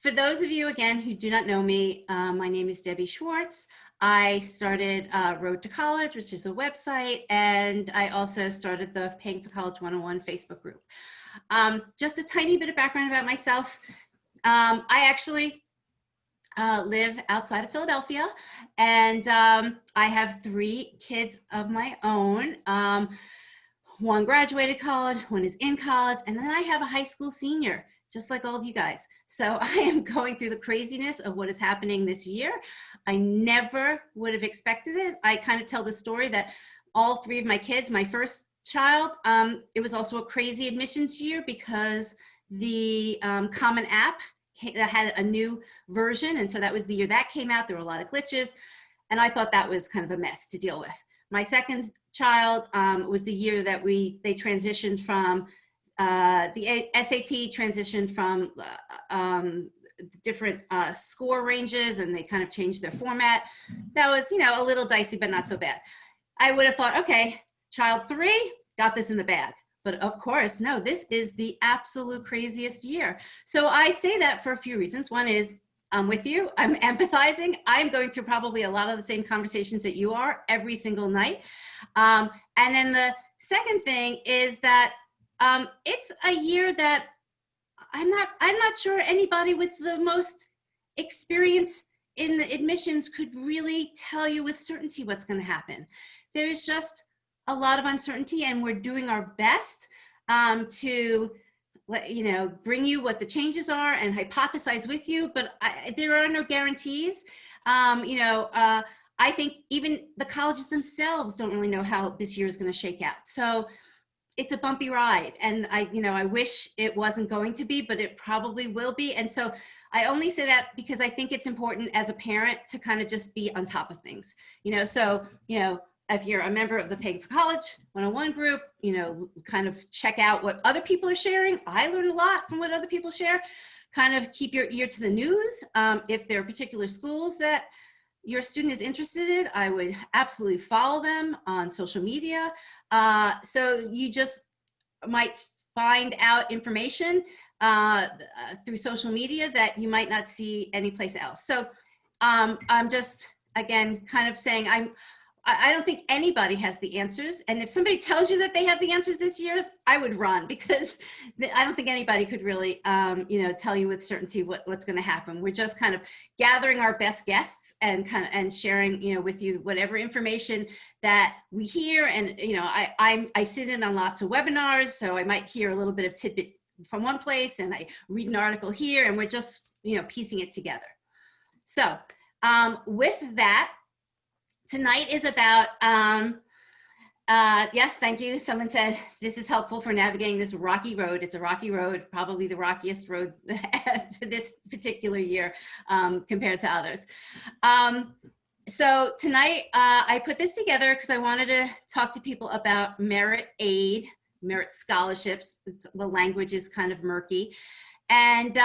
For those of you, again, who do not know me, my name is Debbie Schwartz. I started Road to College, which is a website, and I also started the Paying for College 101 Facebook group. Just a tiny bit of background about myself. I actually live outside of Philadelphia, and I have 3 kids of my own. One graduated college, one is in college, and then I have a high school senior, just like all of you guys. So I am going through the craziness of what is happening this year. I never would have expected it. I kind of tell the story that all 3 of my kids, my first child, it was also a crazy admissions year because the Common App had a new version. And so that was the year that came out. There were a lot of glitches. And I thought that was kind of a mess to deal with. My second child was the year that they transitioned from the SAT transitioned from different score ranges, and they kind of changed their format. That was, a little dicey, but not so bad. I would have thought, okay, child 3 got this in the bag. But of course, no, this is the absolute craziest year. So I say that for a few reasons. One is I'm with you. I'm empathizing. I'm going through probably a lot of the same conversations that you are every single night. And then the second thing is that it's a year that I'm not sure anybody with the most experience in the admissions could really tell you with certainty what's going to happen. There's just a lot of uncertainty, and we're doing our best to bring you what the changes are and hypothesize with you, but there are no guarantees. I think even the colleges themselves don't really know how this year is going to shake out. So it's a bumpy ride, and I wish it wasn't going to be, but it probably will be. And so I only say that because I think it's important as a parent to kind of just be on top of things, if you're a member of the Paying for College 101 group, kind of check out what other people are sharing. I learn a lot from what other people share. Kind of keep your ear to the news. If there are particular schools that your student is interested in, I would absolutely follow them on social media. So you just might find out information through social media that you might not see anyplace else. So I'm just, again, kind of saying I don't think anybody has the answers. And if somebody tells you that they have the answers this year, I would run, because I don't think anybody could really, tell you with certainty what's going to happen. We're just kind of gathering our best guests and sharing, with you whatever information that we hear. And, I sit in on lots of webinars, so I might hear a little bit of tidbit from one place, and I read an article here, and we're just, piecing it together. So with that, tonight is about, yes, thank you. Someone said this is helpful for navigating this rocky road. It's a rocky road, probably the rockiest road for this particular year compared to others. So tonight I put this together because I wanted to talk to people about merit aid, merit scholarships. The language is kind of murky. And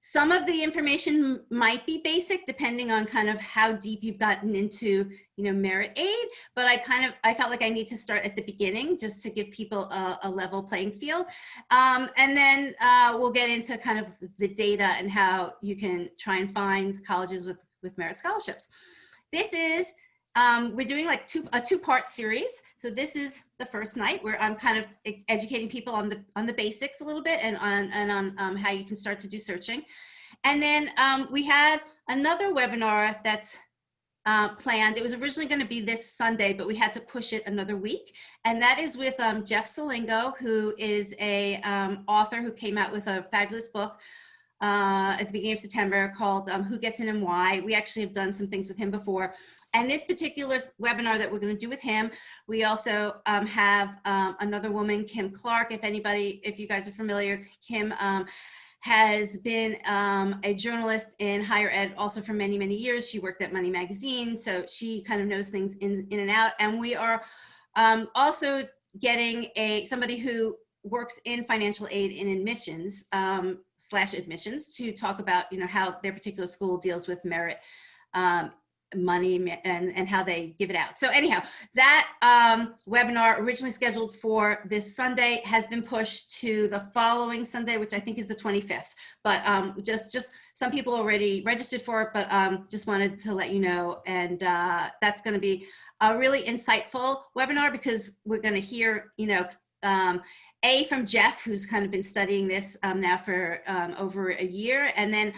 some of the information might be basic depending on kind of how deep you've gotten into, merit aid, but I felt like I need to start at the beginning just to give people a level playing field. And then we'll get into kind of the data and how you can try and find colleges with merit scholarships. This is, we're doing like a two-part series. So this is the first night where I'm kind of educating people on the basics a little bit and on how you can start to do searching. And then we had another webinar that's planned. It was originally going to be this Sunday, but we had to push it another week. And that is with Jeff Salingo, who is a author who came out with a fabulous book at the beginning of September called Who Gets In and Why. We actually have done some things with him before. And this particular webinar that we're going to do with him, we also have another woman, Kim Clark. If you guys are familiar, Kim has been a journalist in higher ed also for many, many years. She worked at Money Magazine, so she kind of knows things in and out. And we are also getting somebody who works in financial aid in admissions / admissions to talk about how their particular school deals with merit money and how they give it out. So anyhow, that webinar originally scheduled for this Sunday has been pushed to the following Sunday, which I think is the 25th. But just some people already registered for it, but just wanted to let you know. And that's going to be a really insightful webinar, because we're going to hear, from Jeff, who's kind of been studying this now for over a year, and then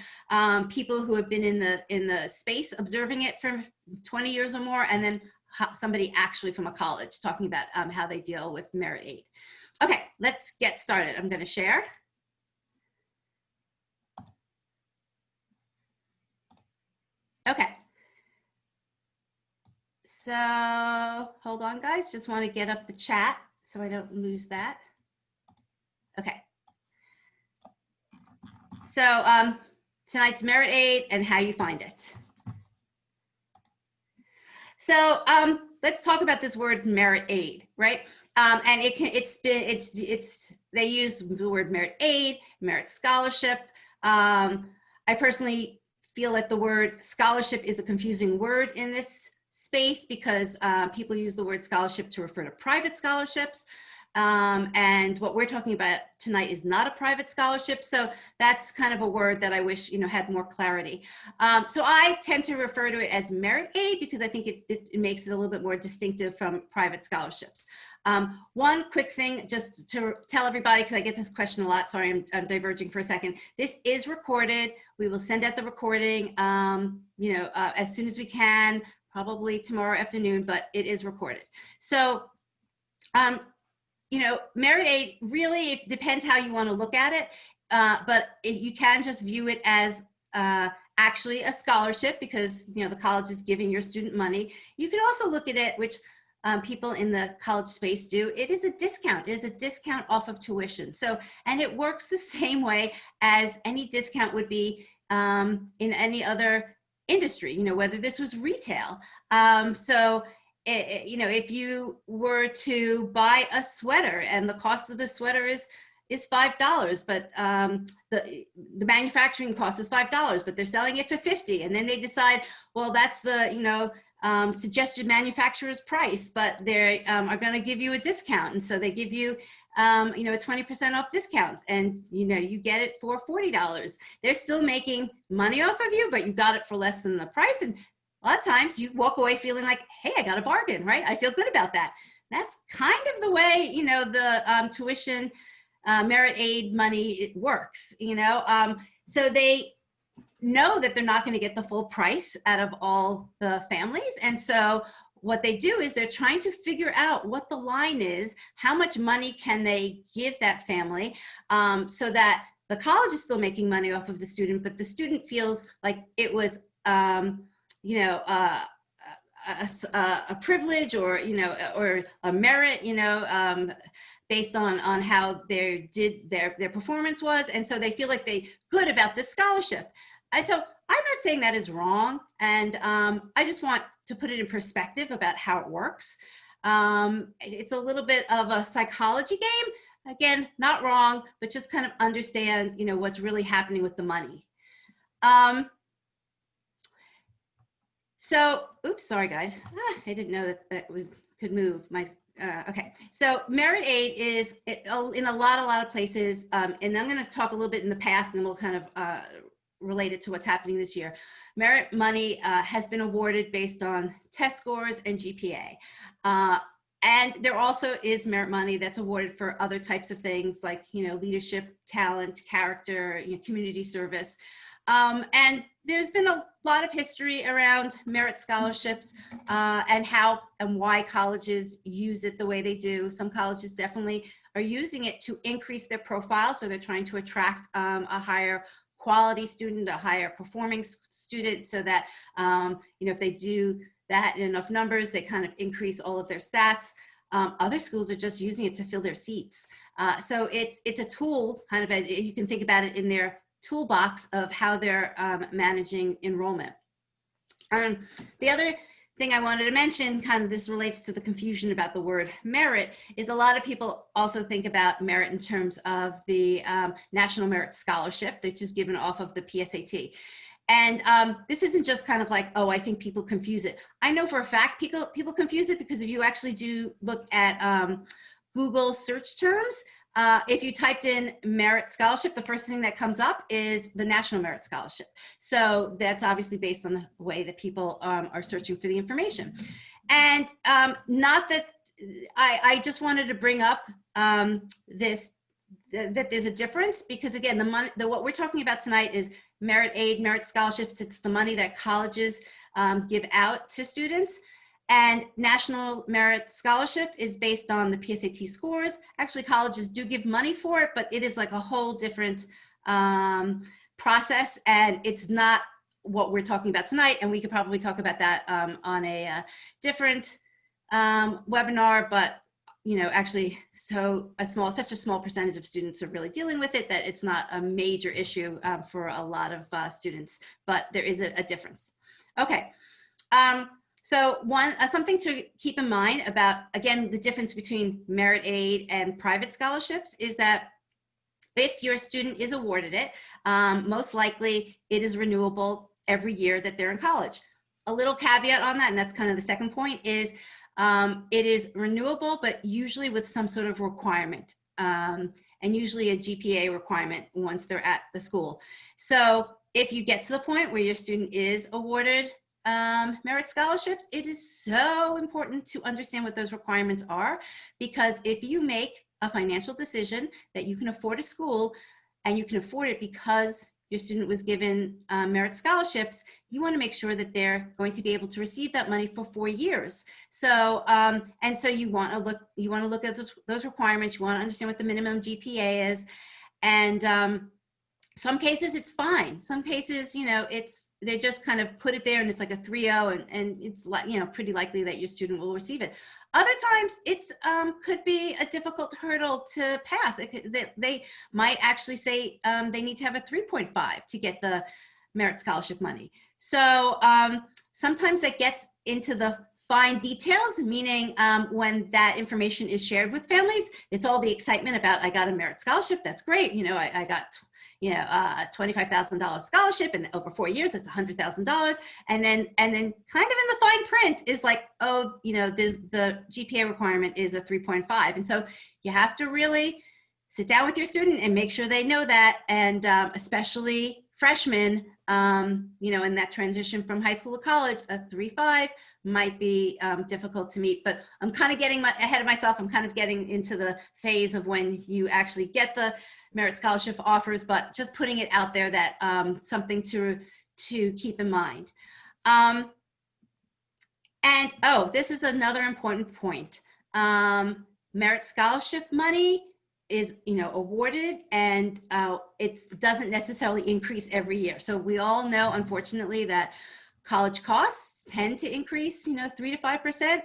people who have been in the space observing it for 20 years or more, and then somebody actually from a college talking about how they deal with merit aid. Okay, let's get started. I'm going to share. Okay. So hold on, guys. Just want to get up the chat so I don't lose that. Okay. So tonight's merit aid and how you find it. So let's talk about this word merit aid, right? And they use the word merit aid, merit scholarship. I personally feel that the word scholarship is a confusing word in this space, because people use the word scholarship to refer to private scholarships. And what we're talking about tonight is not a private scholarship. So that's kind of a word that I wish, had more clarity. So I tend to refer to it as merit aid, because I think it makes it a little bit more distinctive from private scholarships. One quick thing just to tell everybody, because I get this question a lot. Sorry, I'm diverging for a second. This is recorded. We will send out the recording, as soon as we can, probably tomorrow afternoon, but it is recorded. So, merit aid really, it depends how you want to look at it, but you can just view it as actually a scholarship, because the college is giving your student money. You can also look at it, which people in the college space do. It is a discount. It is a discount off of tuition. So, and it works the same way as any discount would be in any other industry, whether this was retail. If you were to buy a sweater and the cost of the sweater is $5, but the manufacturing cost is $5, but they're selling it for $50, and then they decide, well, that's the suggested manufacturer's price, but they are going to give you a discount, and so they give you a 20% off discount, and you get it for $40. They're still making money off of you, but you got it for less than the price. And a lot of times you walk away feeling like, hey, I got a bargain, right? I feel good about that. That's kind of the way, the tuition merit aid money works, so they know that they're not going to get the full price out of all the families. And so what they do is they're trying to figure out what the line is, how much money can they give that family, so that the college is still making money off of the student, but the student feels like it was, a privilege, or or a merit, based on how their performance was, and so they feel like they good about this scholarship. And so I'm not saying that is wrong, and I just want to put it in perspective about how it works. It's a little bit of a psychology game. Again, not wrong, but just kind of understand what's really happening with the money. So, oops, sorry guys. I didn't know that we could move my, okay. So merit aid is in a lot of places, and I'm gonna talk a little bit in the past, and then we'll kind of relate it to what's happening this year. Merit money has been awarded based on test scores and GPA. And there also is merit money that's awarded for other types of things like, leadership, talent, character, community service. And there's been a lot of history around merit scholarships and how and why colleges use it the way they do. Some colleges definitely are using it to increase their profile. So they're trying to attract a higher quality student, a higher performing student, so that, if they do that in enough numbers, they kind of increase all of their stats. Other schools are just using it to fill their seats. So it's a tool, kind of, as you can think about it in their toolbox of how they're managing enrollment. The other thing I wanted to mention, kind of this relates to the confusion about the word merit, is a lot of people also think about merit in terms of the National Merit Scholarship, which is given off of the PSAT. And this isn't just kind of like, oh, I think people confuse it. I know for a fact people confuse it, because if you actually do look at Google search terms, if you typed in merit scholarship, the first thing that comes up is the National Merit Scholarship. So that's obviously based on the way that people are searching for the information. And not that I just wanted to bring up that there's a difference, because again, the money, what we're talking about tonight is merit aid, merit scholarships. It's the money that colleges give out to students. And National Merit Scholarship is based on the PSAT scores. Actually, colleges do give money for it, but it is like a whole different process, and it's not what we're talking about tonight. And we could probably talk about that on a different webinar, but actually, such a small percentage of students are really dealing with it that it's not a major issue for a lot of students, but there is a difference. Okay. So something to keep in mind about, again, the difference between merit aid and private scholarships is that if your student is awarded it, most likely it is renewable every year that they're in college. A little caveat on that, and that's kind of the second point, is it is renewable, but usually with some sort of requirement, and usually a GPA requirement once they're at the school. So if you get to the point where your student is awarded merit scholarships, it is so important to understand what those requirements are, because if you make a financial decision that you can afford a school and you can afford it because your student was given merit scholarships, you want to make sure that they're going to be able to receive that money for 4 years. So and so you want to look at those requirements. You want to understand what the minimum GPA is, and some cases it's fine. Some cases, they just kind of put it there and it's like a 3.0, and it's pretty likely that your student will receive it. Other times it's could be a difficult hurdle to pass. They might actually say they need to have a 3.5 to get the merit scholarship money. So sometimes that gets into the fine details, meaning when that information is shared with families, it's all the excitement about, I got a merit scholarship, that's great. I got a $25,000 scholarship, and over 4 years, it's $100,000. And then kind of in the fine print is like, oh, the GPA requirement is a 3.5. And so you have to really sit down with your student and make sure they know that. And especially freshmen, in that transition from high school to college, a 3.5 might be difficult to meet. But I'm kind of getting ahead of myself. I'm kind of getting into the phase of when you actually get the merit scholarship offers, but just putting it out there that something to keep in mind. And this is another important point. Merit scholarship money is awarded, and it doesn't necessarily increase every year. So we all know, unfortunately, that college costs tend to increase 3 to 5%.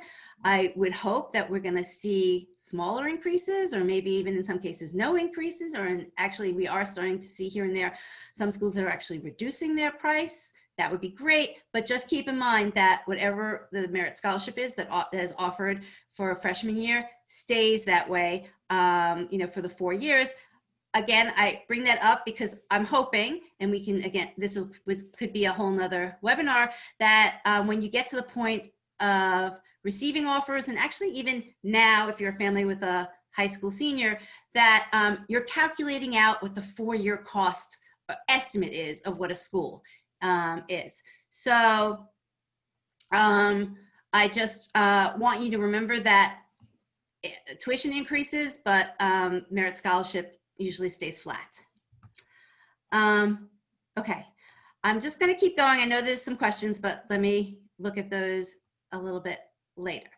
I would hope that we're going to see smaller increases, or maybe even in some cases no increases, or actually we are starting to see here and there some schools that are actually reducing their price. That would be great, but just keep in mind that whatever the merit scholarship is that is offered for a freshman year stays that way, for the 4 years. Again, I bring that up because I'm hoping, and we can, again, could be a whole nother webinar, that when you get to the point of receiving offers, and actually even now, if you're a family with a high school senior, that you're calculating out what the 4-year cost estimate is of what a school is. So I just want you to remember that tuition increases, but merit scholarship usually stays flat. Okay, I'm just going to keep going. I know there's some questions, but let me look at those a little bit later.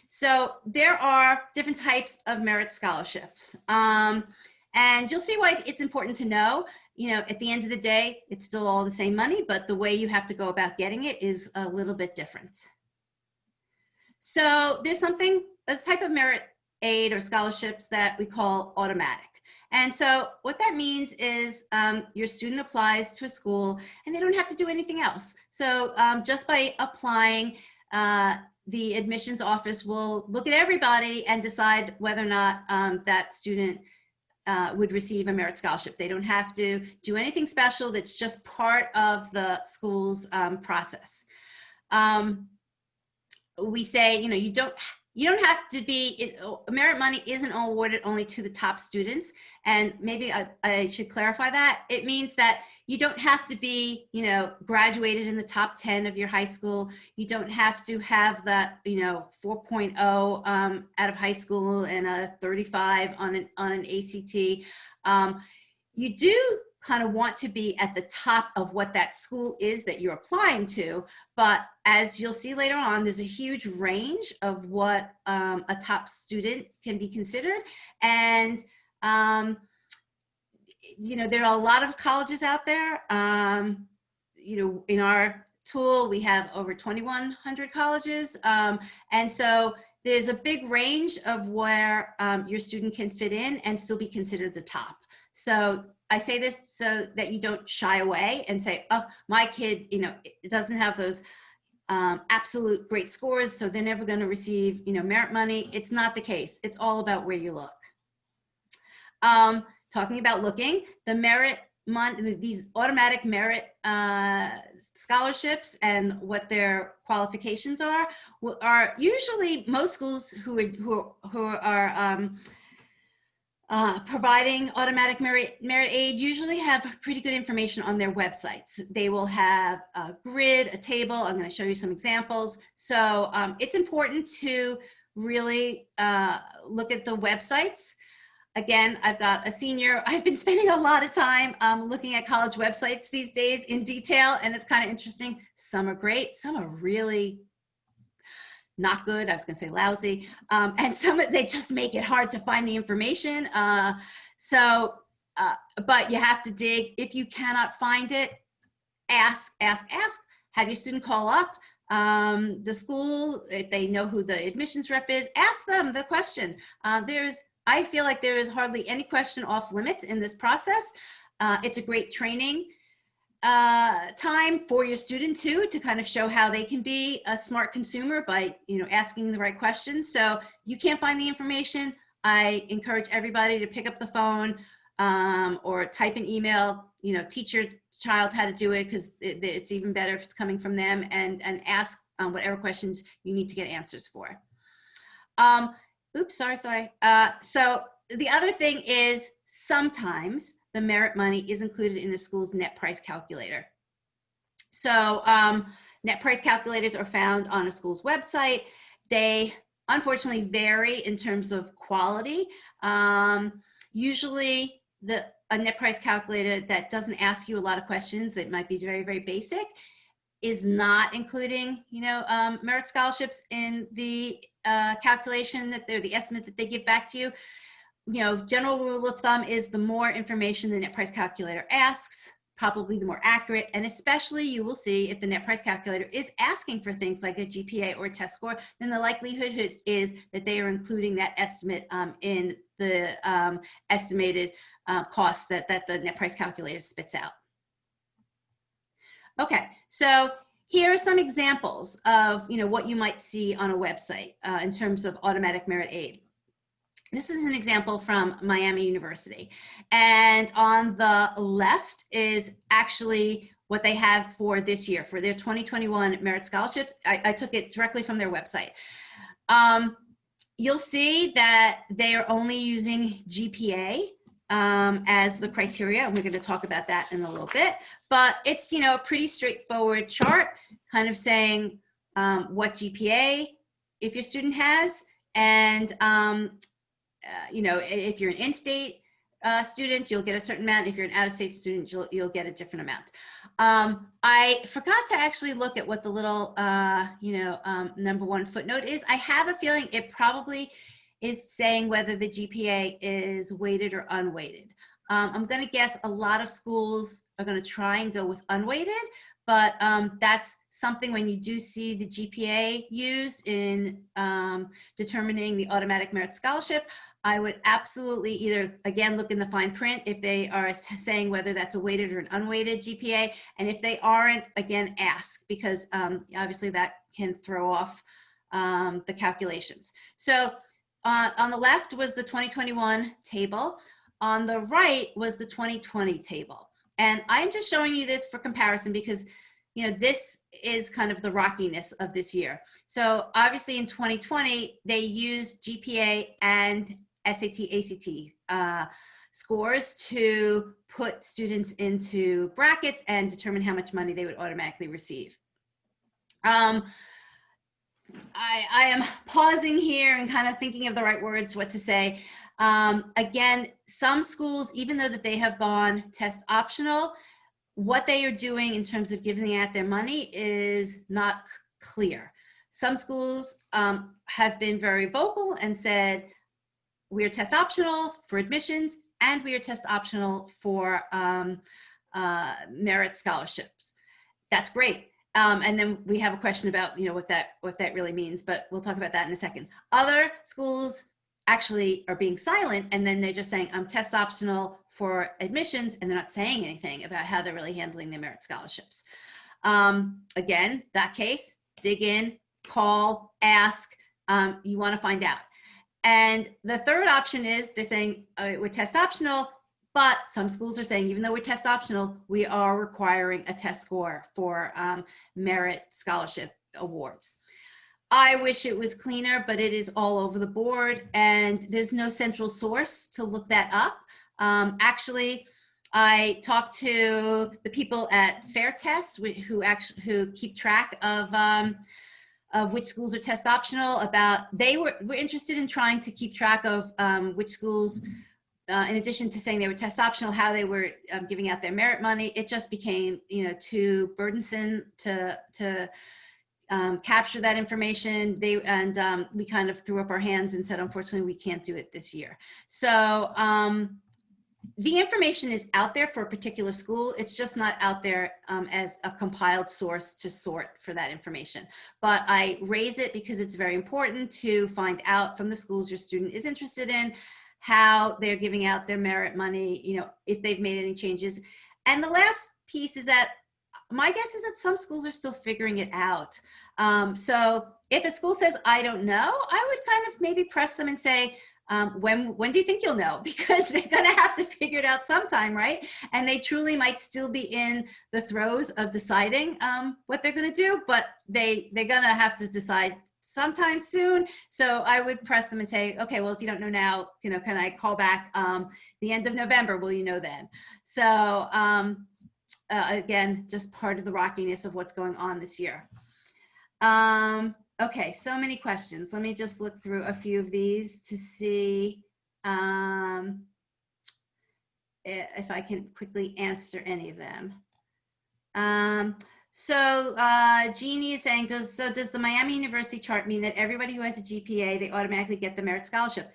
So there are different types of merit scholarships, and you'll see why it's important to know. At the end of the day, it's still all the same money, but the way you have to go about getting it is a little bit different. So there's a type of merit aid or scholarships that we call automatic. And so what that means is your student applies to a school and they don't have to do anything else. So just by applying, the admissions office will look at everybody and decide whether or not that student would receive a merit scholarship. They don't have to do anything special. That's just part of the school's process. We say, you don't have to be, merit money isn't awarded only to the top students. And maybe I should clarify that. It means that you don't have to be, graduated in the top 10 of your high school. You don't have to have that, 4.0 out of high school and a 35 on an ACT. You do kind of want to be at the top of what that school is that you're applying to. But as you'll see later on, there's a huge range of what a top student can be considered. And, there are a lot of colleges out there. In our tool, we have over 2,100 colleges. And so there's a big range of where your student can fit in and still be considered the top. So I say this so that you don't shy away and say, oh, my kid, it doesn't have those absolute great scores, so they're never going to receive, merit money. It's not the case. It's all about where you look. Talking about looking, the merit these automatic merit scholarships and what their qualifications are usually most schools who are providing automatic merit aid usually have pretty good information on their websites. They will have a grid, a table. I'm going to show you some examples. So it's important to really look at the websites. Again, I've got a senior. I've been spending a lot of time looking at college websites these days in detail, and it's kind of interesting. Some are great, some are really not good. I was going to say lousy. And they just make it hard to find the information. But you have to dig. If you cannot find it, ask. Have your student call up the school. If they know who the admissions rep is, ask them the question. I feel like there is hardly any question off limits in this process. It's a great training time for your student too, to kind of show how they can be a smart consumer by, asking the right questions. So you can't find the information. I encourage everybody to pick up the phone or type an email, teach your child how to do it, because it's even better if it's coming from them, and ask whatever questions you need to get answers for. Oops, sorry. So the other thing is sometimes the merit money is included in a school's net price calculator. So net price calculators are found on a school's website. They unfortunately vary in terms of quality. Usually a net price calculator that doesn't ask you a lot of questions, that might be very, very basic, is not including, merit scholarships in the calculation that the estimate that they give back to you. General rule of thumb is the more information the net price calculator asks, probably the more accurate, and especially you will see if the net price calculator is asking for things like a GPA or a test score, then the likelihood is that they are including that estimate in the estimated cost that the net price calculator spits out. Okay, so here are some examples of what you might see on a website in terms of automatic merit aid. This is an example from Miami University, and on the left is actually what they have for this year for their 2021 merit scholarships. I took it directly from their website. You'll see that they are only using GPA as the criteria, and we're going to talk about that in a little bit, but it's a pretty straightforward chart kind of saying what GPA if your student has, and if you're an in-state student, you'll get a certain amount. If you're an out-of-state student, you'll get a different amount. I forgot to actually look at what the little number one footnote is. I have a feeling it probably is saying whether the GPA is weighted or unweighted. I'm going to guess a lot of schools are going to try and go with unweighted, but that's something when you do see the GPA used in determining the automatic merit scholarship, I would absolutely either, again, look in the fine print if they are saying whether that's a weighted or an unweighted GPA. And if they aren't, again, ask, because obviously that can throw off the calculations. So on the left was the 2021 table. On the right was the 2020 table. And I'm just showing you this for comparison because, you know, this is kind of the rockiness of this year. So obviously in 2020, they used GPA and SAT, ACT scores to put students into brackets and determine how much money they would automatically receive. I am pausing here and kind of thinking of the right words, what to say. Again, some schools, even though that they have gone test optional, what they are doing in terms of giving out their money is not clear. Some schools have been very vocal and said, we are test optional for admissions and we are test optional for merit scholarships. That's great. And then we have a question about, you know, what that really means, but we'll talk about that in a second. Other schools actually are being silent, and then they're just saying, I'm test optional for admissions, and they're not saying anything about how they're really handling their merit scholarships. Again, that case, dig in, call, ask, you want to find out. And the third option is they're saying we're test optional, but some schools are saying, even though we're test optional, we are requiring a test score for merit scholarship awards. I wish it was cleaner, but it is all over the board, and there's no central source to look that up. Actually, I talked to the people at Fair Test who keep track of which schools are test optional. About they were interested in trying to keep track of which schools, in addition to saying they were test optional, how they were giving out their merit money. It just became, you know, too burdensome to capture that information. We kind of threw up our hands and said, unfortunately, we can't do it this year. So the information is out there for a particular school. It's just not out there as a compiled source to sort for that information. But I raise it because it's very important to find out from the schools your student is interested in how they're giving out their merit money, you know, if they've made any changes. And the last piece is that my guess is that some schools are still figuring it out. So if a school says, I don't know, I would kind of maybe press them and say, when do you think you'll know? Because they're going to have to figure it out sometime, right? And they truly might still be in the throes of deciding what they're going to do, but they're going to have to decide sometime soon. So I would press them and say, okay, well, if you don't know now, you know, can I call back the end of November? Will you know then? So again, just part of the rockiness of what's going on this year. Okay, so many questions. Let me just look through a few of these to see if I can quickly answer any of them. Jeannie is saying, does the Miami University chart mean that everybody who has a GPA, they automatically get the merit scholarship?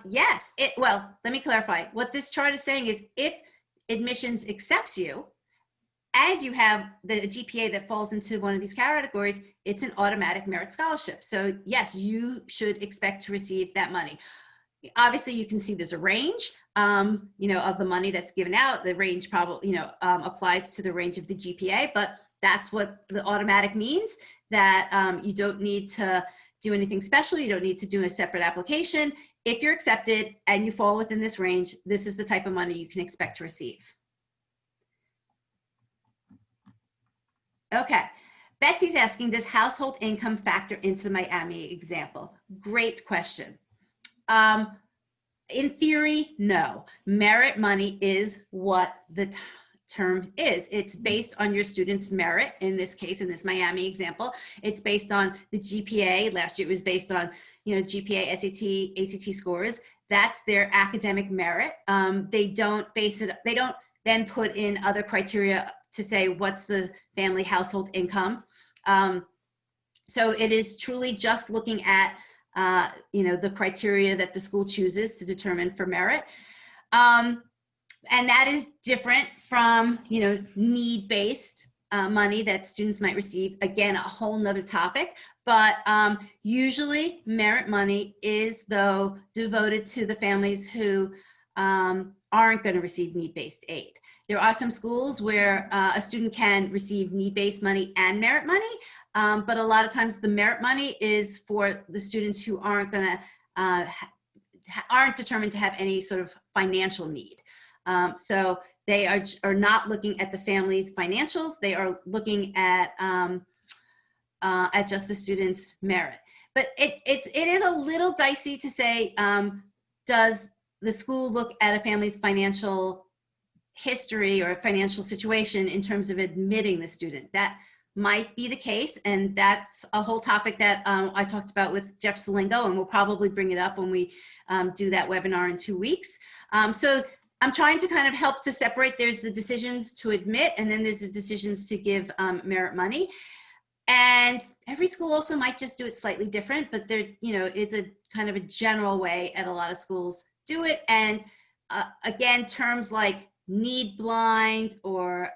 Yes, well, let me clarify. What this chart is saying is if admissions accepts you, and you have the GPA that falls into one of these categories, it's an automatic merit scholarship. So yes, you should expect to receive that money. Obviously, you can see there's a range, you know, of the money that's given out. The range probably, you know, applies to the range of the GPA, but that's what the automatic means, that you don't need to do anything special. You don't need to do a separate application. If you're accepted and you fall within this range, this is the type of money you can expect to receive. Okay, Betsy's asking, does household income factor into the Miami example? Great question. In theory, no. Merit money is what the term is. It's based on your student's merit. In this case, in this Miami example, it's based on the GPA. Last year it was based on, you know, GPA, SAT, ACT scores. That's their academic merit. They don't base it, they don't then put in other criteria to say what's the family household income. So it is truly just looking at you know, the criteria that the school chooses to determine for merit. And that is different from, you know, need-based money that students might receive. Again, a whole nother topic, but usually merit money is, though, devoted to the families who aren't going to receive need-based aid. There are some schools where a student can receive need-based money and merit money, but a lot of times the merit money is for the students who aren't going to, aren't determined to have any sort of financial need. So they are not looking at the family's financials. They are looking at just the student's merit. But it is a little dicey to say, does the school look at a family's financial history or financial situation in terms of admitting the student? That might be the case, and that's a whole topic that I talked about with Jeff Salingo, and we'll probably bring it up when we do that webinar in 2 weeks. So I'm trying to kind of help to separate. There's the decisions to admit, and then there's the decisions to give merit money. And every school also might just do it slightly different, but there, is a kind of a general way at a lot of schools do it. And again, terms like need blind or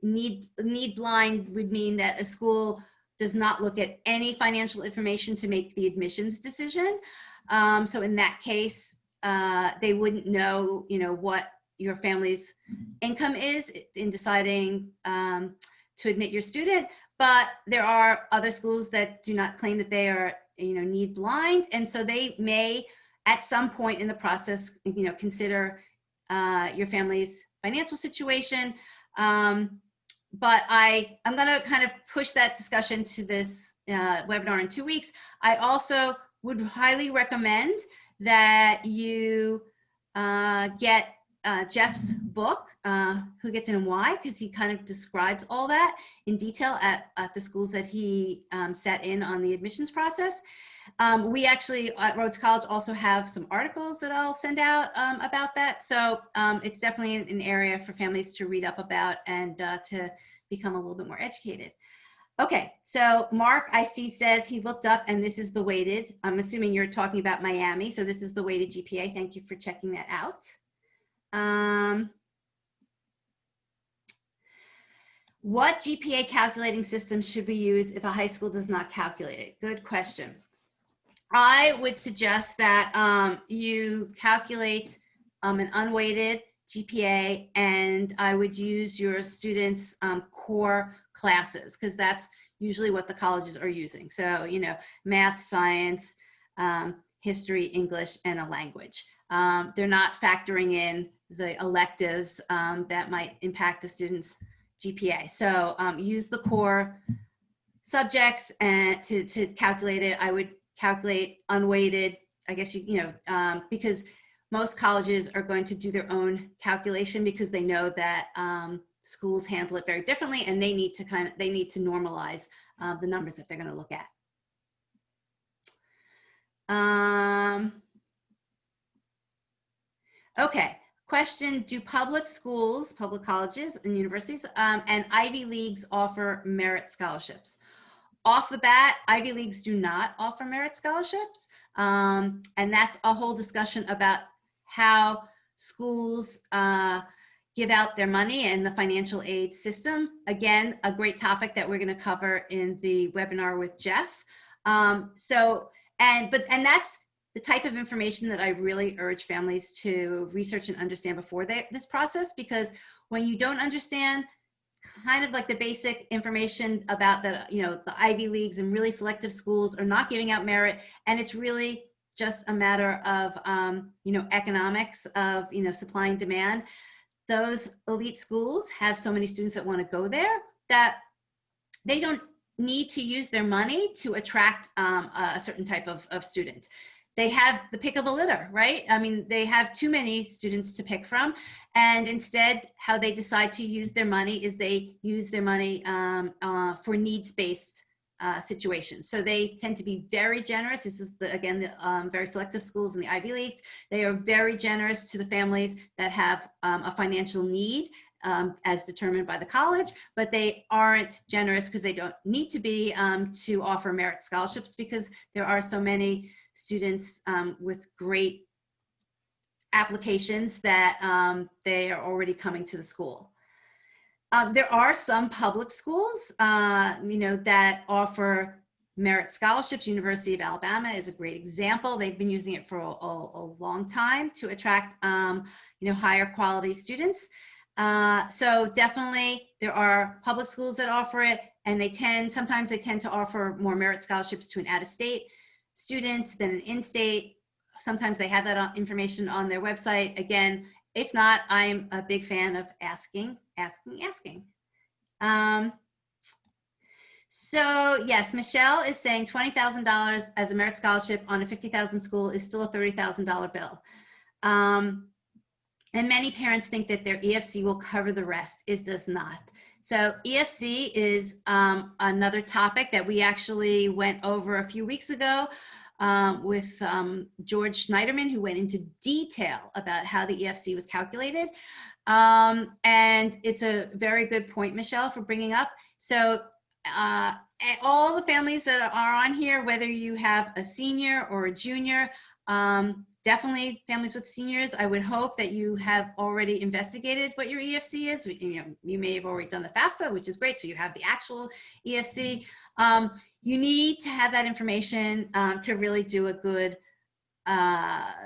need blind would mean that a school does not look at any financial information to make the admissions decision. So in that case, they wouldn't know, what your family's income is in deciding to admit your student. But there are other schools that do not claim that they are, need blind, and so they may, at some point in the process, consider your family's financial situation. But I'm going to kind of push that discussion to this webinar in 2 weeks. I also would highly recommend that you get Jeff's book, Who Gets In and Why, because he kind of describes all that in detail at the schools that he sat in on the admissions process. We actually at Rhodes College also have some articles that I'll send out about that. So it's definitely an area for families to read up about and to become a little bit more educated. Okay, so Mark, I see, says he looked up and this is the weighted. I'm assuming you're talking about Miami. So this is the weighted GPA. Thank you for checking that out. What GPA calculating system should we use if a high school does not calculate it? Good question. I would suggest that you calculate an unweighted GPA, and I would use your students' core classes, because that's usually what the colleges are using. So, math, science, history, English, and a language. They're not factoring in the electives that might impact the student's GPA. So use the core subjects and to calculate it. I would calculate unweighted, I guess, because most colleges are going to do their own calculation because they know that schools handle it very differently, and they need to normalize the numbers that they're going to look at. Okay, question, do public schools, public colleges and universities and Ivy Leagues offer merit scholarships? Off the bat, Ivy Leagues do not offer merit scholarships. And that's a whole discussion about how schools give out their money and the financial aid system. Again, a great topic that we're going to cover in the webinar with Jeff. And that's the type of information that I really urge families to research and understand before this process, because when you don't understand kind of like the basic information about the Ivy Leagues and really selective schools are not giving out merit, and it's really just a matter of economics of supply and demand. Those elite schools have so many students that want to go there that they don't need to use their money to attract a certain type of student. They have the pick of the litter, right? I mean, they have too many students to pick from, and instead how they decide to use their money is they use their money for needs-based situations. So they tend to be very generous. This is, again, the very selective schools in the Ivy Leagues. They are very generous to the families that have a financial need as determined by the college, but they aren't generous because they don't need to be to offer merit scholarships, because there are so many students with great applications that they are already coming to the school. There are some public schools, that offer merit scholarships. University of Alabama is a great example. They've been using it for a long time to attract, higher quality students. So definitely there are public schools that offer it, and sometimes they tend to offer more merit scholarships to an out-of-state student than an in-state. sometimes they have that information on their website. Again, if not, I'm a big fan of asking. So yes, Michelle is saying $20,000 as a merit scholarship on a $50,000 school is still a $30,000 bill. And many parents think that their EFC will cover the rest. It does not. So EFC is another topic that we actually went over a few weeks ago with George Schneiderman, who went into detail about how the EFC was calculated. And it's a very good point, Michelle, for bringing up. So all the families that are on here, whether you have a senior or a junior, definitely families with seniors, I would hope that you have already investigated what your EFC is. You may have already done the Fafsa, which is great. So you have the actual EFC. You need to have that information to really do a good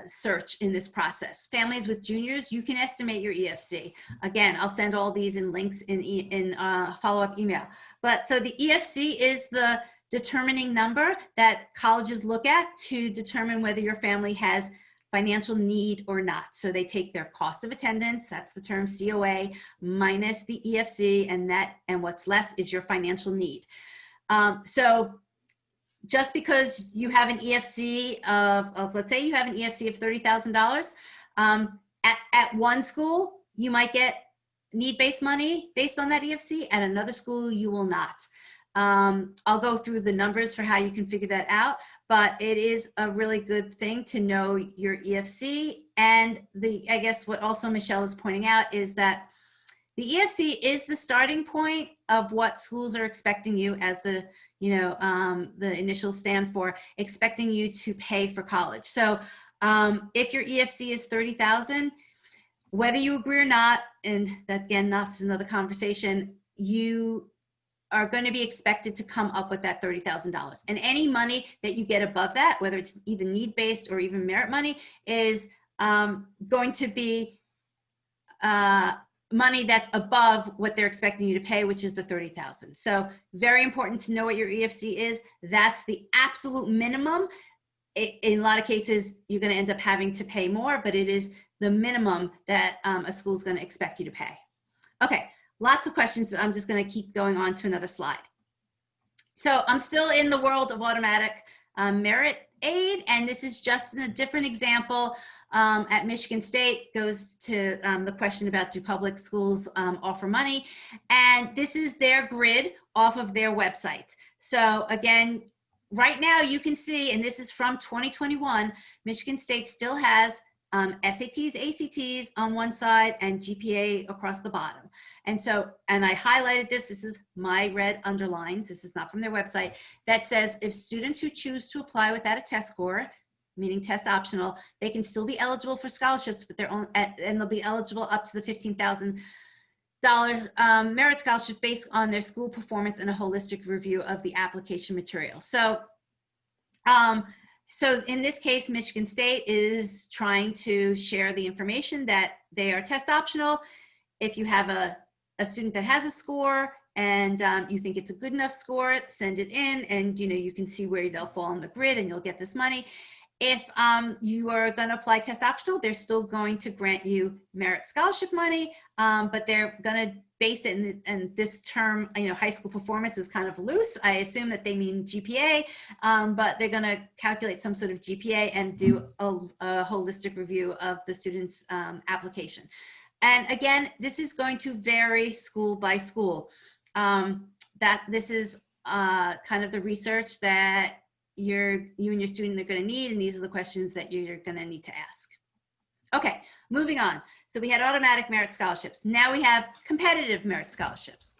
search in this process. Families with juniors, you can estimate your EFC. Again, I'll send all these in links in follow-up email. But so the EFC is the determining number that colleges look at to determine whether your family has financial need or not. So they take their cost of attendance, that's the term COA, minus the EFC, and what's left is your financial need. So just because you have an EFC of let's say you have an EFC of $30,000, at one school, you might get need-based money based on that EFC. At another school, you will not. I'll go through the numbers for how you can figure that out, but it is a really good thing to know your EFC. And I guess what also Michelle is pointing out is that the EFC is the starting point of what schools are expecting you as the initials stand for, expecting you to pay for college. So if your EFC is $30,000, whether you agree or not, and that, again, that's another conversation, you are going to be expected to come up with that $30,000. And any money that you get above that, whether it's either need-based or even merit money, is going to be money that's above what they're expecting you to pay, which is the $30,000. So very important to know what your EFC is. That's the absolute minimum. In a lot of cases, you're going to end up having to pay more, but it is the minimum that a school is going to expect you to pay. Okay, lots of questions, but I'm just going to keep going on to another slide. So I'm still in the world of automatic merit aid, and this is just a different example at Michigan State. Goes to the question about, do public schools offer money? And this is their grid off of their website. So again, right now you can see, and this is from 2021, Michigan State still has SATs, ACTs on one side and GPA across the bottom. And so, and I highlighted this is my red underlines, this is not from their website, that says if students who choose to apply without a test score, meaning test optional, they can still be eligible for scholarships, but and they'll be eligible up to the $15,000 merit scholarship based on their school performance and a holistic review of the application material. So, so in this case, Michigan State is trying to share the information that they are test optional. If you have a student that has a score and you think it's a good enough score, send it in, and you can see where they'll fall on the grid and you'll get this money. If you are going to apply test optional, they're still going to grant you merit scholarship money, but they're going to base it, and this term, high school performance is kind of loose. I assume that they mean GPA, but they're going to calculate some sort of GPA and do a holistic review of the student's application. And again, this is going to vary school by school. That this is kind of the research that you and your student are going to need, and these are the questions that you're going to need to ask. Okay, moving on. So we had automatic merit scholarships. Now we have competitive merit scholarships.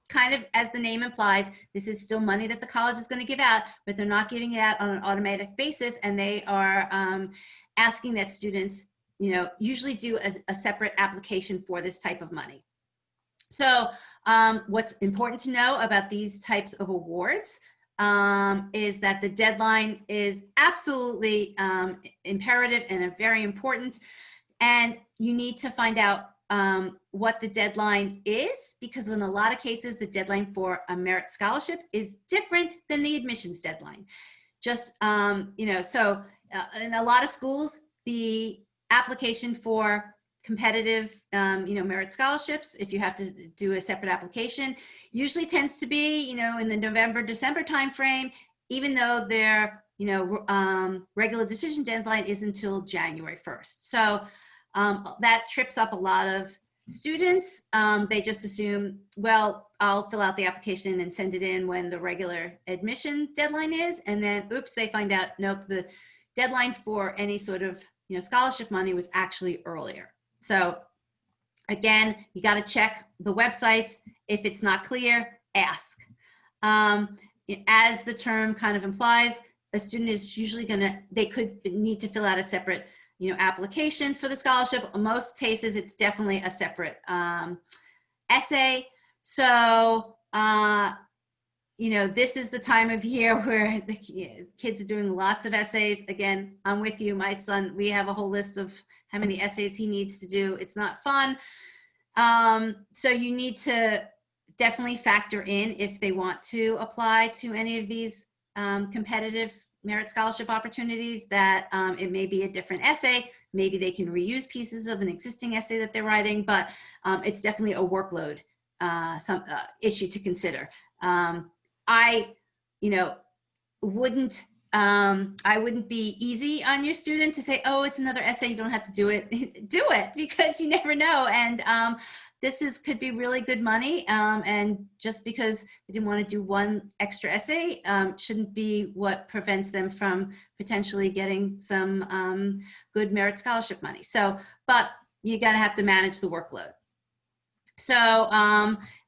Kind of as the name implies, this is still money that the college is going to give out, but they're not giving it out on an automatic basis, and they are asking that students, usually do a separate application for this type of money. So what's important to know about these types of awards is that the deadline is absolutely imperative and very important, and you need to find out what the deadline is, because in a lot of cases the deadline for a merit scholarship is different than the admissions deadline. just, so in a lot of schools, the application for competitive, merit scholarships, if you have to do a separate application, usually tends to be, in the November, December timeframe, even though their, regular decision deadline is until January 1st. So that trips up a lot of students. They just assume, well, I'll fill out the application and send it in when the regular admission deadline is. And then, oops, they find out, nope, the deadline for any sort of, scholarship money was actually earlier. So again, you got to check the websites. If it's not clear, ask. As the term kind of implies, a student is usually they could need to fill out a separate, application for the scholarship. In most cases, it's definitely a separate essay. So, this is the time of year where the kids are doing lots of essays. Again, I'm with you. My son, we have a whole list of how many essays he needs to do. It's not fun. So you need to definitely factor in if they want to apply to any of these competitive merit scholarship opportunities, that it may be a different essay. Maybe they can reuse pieces of an existing essay that they're writing, but it's definitely a workload issue to consider. I wouldn't be easy on your student to say, oh, it's another essay, you don't have to do it. Do it, because you never know. And this could be really good money. And just because they didn't want to do one extra essay shouldn't be what prevents them from potentially getting some good merit scholarship money. So, but you're going to have to manage the workload. So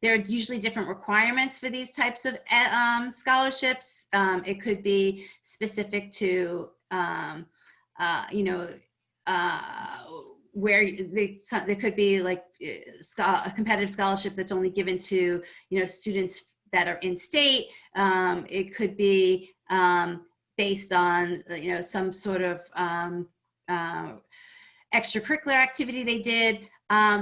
there are usually different requirements for these types of scholarships. It could be specific to, where there could be like a competitive scholarship that's only given to, students that are in state. It could be based on, some sort of extracurricular activity they did.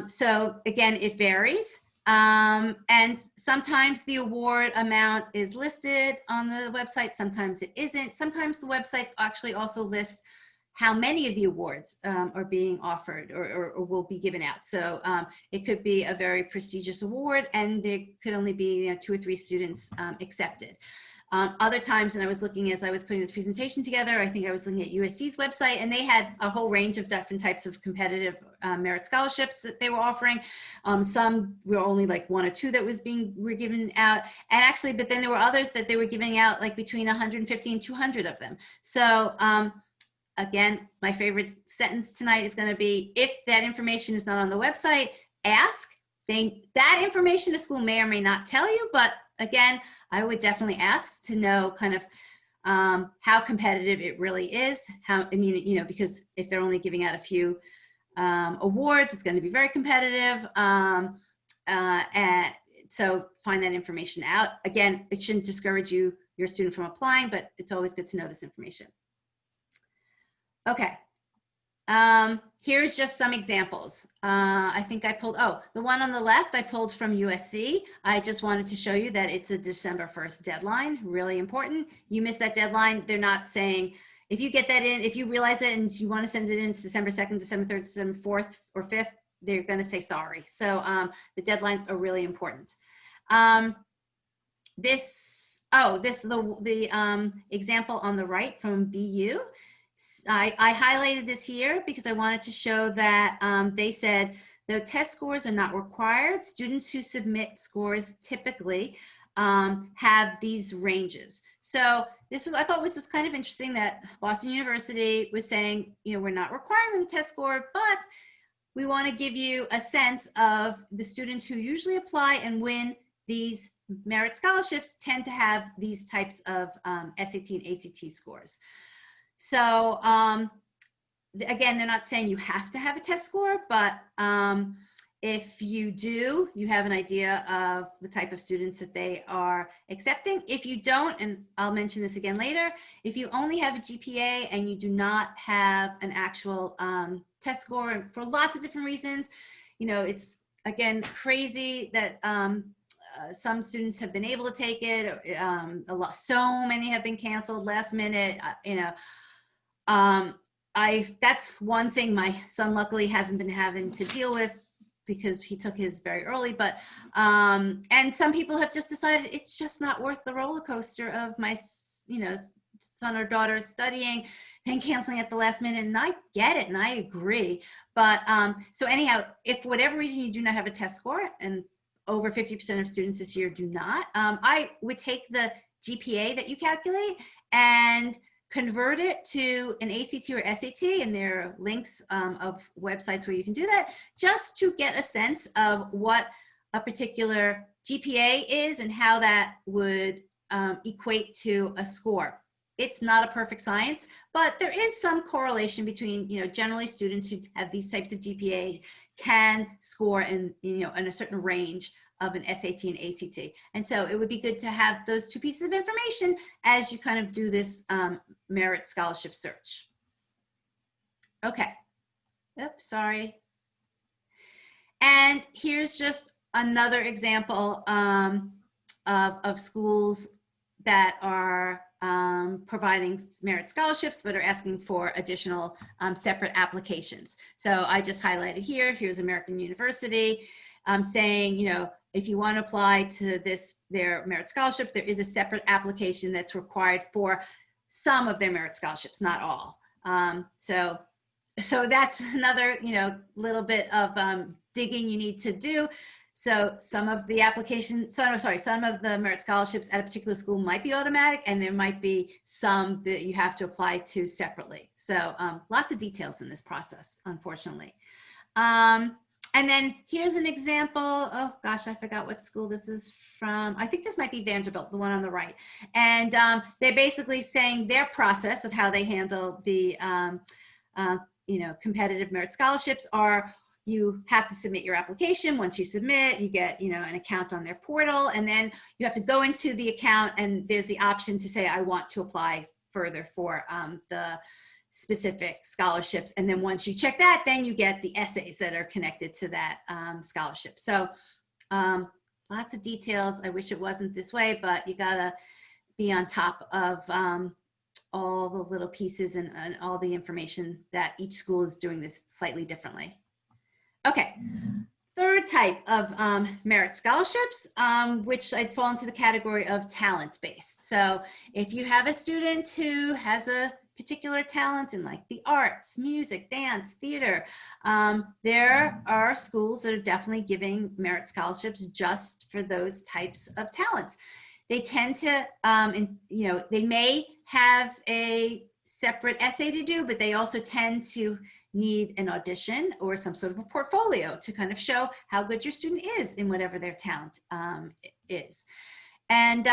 So again, it varies. And sometimes the award amount is listed on the website. Sometimes it isn't. Sometimes the websites actually also list how many of the awards are being offered or will be given out. So it could be a very prestigious award and there could only be 2 or 3 students accepted. Other times, and I was looking as I was putting this presentation together, I think I was looking at USC's website, and they had a whole range of different types of competitive merit scholarships that they were offering. Some were only like 1 or 2 that were given out, and actually, but then there were others that they were giving out like between 150 and 200 of them. So again, my favorite sentence tonight is going to be: if that information is not on the website, ask. That information a school may or may not tell you, but again, I would definitely ask to know kind of how competitive it really is. Because if they're only giving out a few awards, it's going to be very competitive. And so find that information out. Again, it shouldn't discourage your student from applying, but it's always good to know this information. Okay. Here's just some examples. I think I pulled, the one on the left I pulled from USC. I just wanted to show you that it's a December 1st deadline, really important. You miss that deadline, they're not saying, if you get that in, if you realize it and you want to send it in, it's December 2nd, December 3rd, December 4th or 5th, they're going to say sorry. So the deadlines are really important. The example on the right from BU. I highlighted this here because I wanted to show that they said, though test scores are not required, students who submit scores typically have these ranges. So I thought was just kind of interesting that Boston University was saying, we're not requiring the test score, but we want to give you a sense of the students who usually apply and win these merit scholarships tend to have these types of SAT and ACT scores. So again, they're not saying you have to have a test score, but if you do, you have an idea of the type of students that they are accepting. If you don't, and I'll mention this again later, if you only have a GPA and you do not have an actual test score for lots of different reasons, it's again crazy that some students have been able to take it. So many have been canceled last minute. That's one thing my son luckily hasn't been having to deal with because he took his very early, but and some people have just decided it's just not worth the roller coaster of my son or daughter studying and canceling at the last minute. And I get it and I agree, but so anyhow, if for whatever reason you do not have a test score, and over 50% of students this year do not, I would take the GPA that you calculate and convert it to an ACT or SAT, and there are links of websites where you can do that, just to get a sense of what a particular GPA is and how that would equate to a score. It's not a perfect science, but there is some correlation between, generally students who have these types of GPA can score in a certain range of an SAT and ACT. And so it would be good to have those two pieces of information as you kind of do this merit scholarship search. Okay. Oops, sorry. And here's just another example of schools that are providing merit scholarships, but are asking for additional separate applications. So I just highlighted here, here's American University saying, if you want to apply to their merit scholarship, there is a separate application that's required for some of their merit scholarships, not all. So that's another, little bit of digging you need to do. So some of the some of the merit scholarships at a particular school might be automatic, and there might be some that you have to apply to separately. So lots of details in this process, unfortunately. And then here's an example. Oh gosh, I forgot what school this is from. I think this might be Vanderbilt, the one on the right. And they're basically saying their process of how they handle the competitive merit scholarships are: you have to submit your application. Once you submit, you get an account on their portal, and then you have to go into the account, and there's the option to say, I want to apply further for the specific scholarships. And then once you check that, then you get the essays that are connected to that scholarship. So lots of details. I wish it wasn't this way, but you gotta be on top of all the little pieces and all the information that each school is doing this slightly differently. Okay, third type of merit scholarships, which I'd fall into the category of talent-based. So if you have a student who has a particular talent in like the arts, music, dance, theater, there are schools that are definitely giving merit scholarships just for those types of talents. They tend to, they may have a separate essay to do, but they also tend to need an audition or some sort of a portfolio to kind of show how good your student is in whatever their talent is. And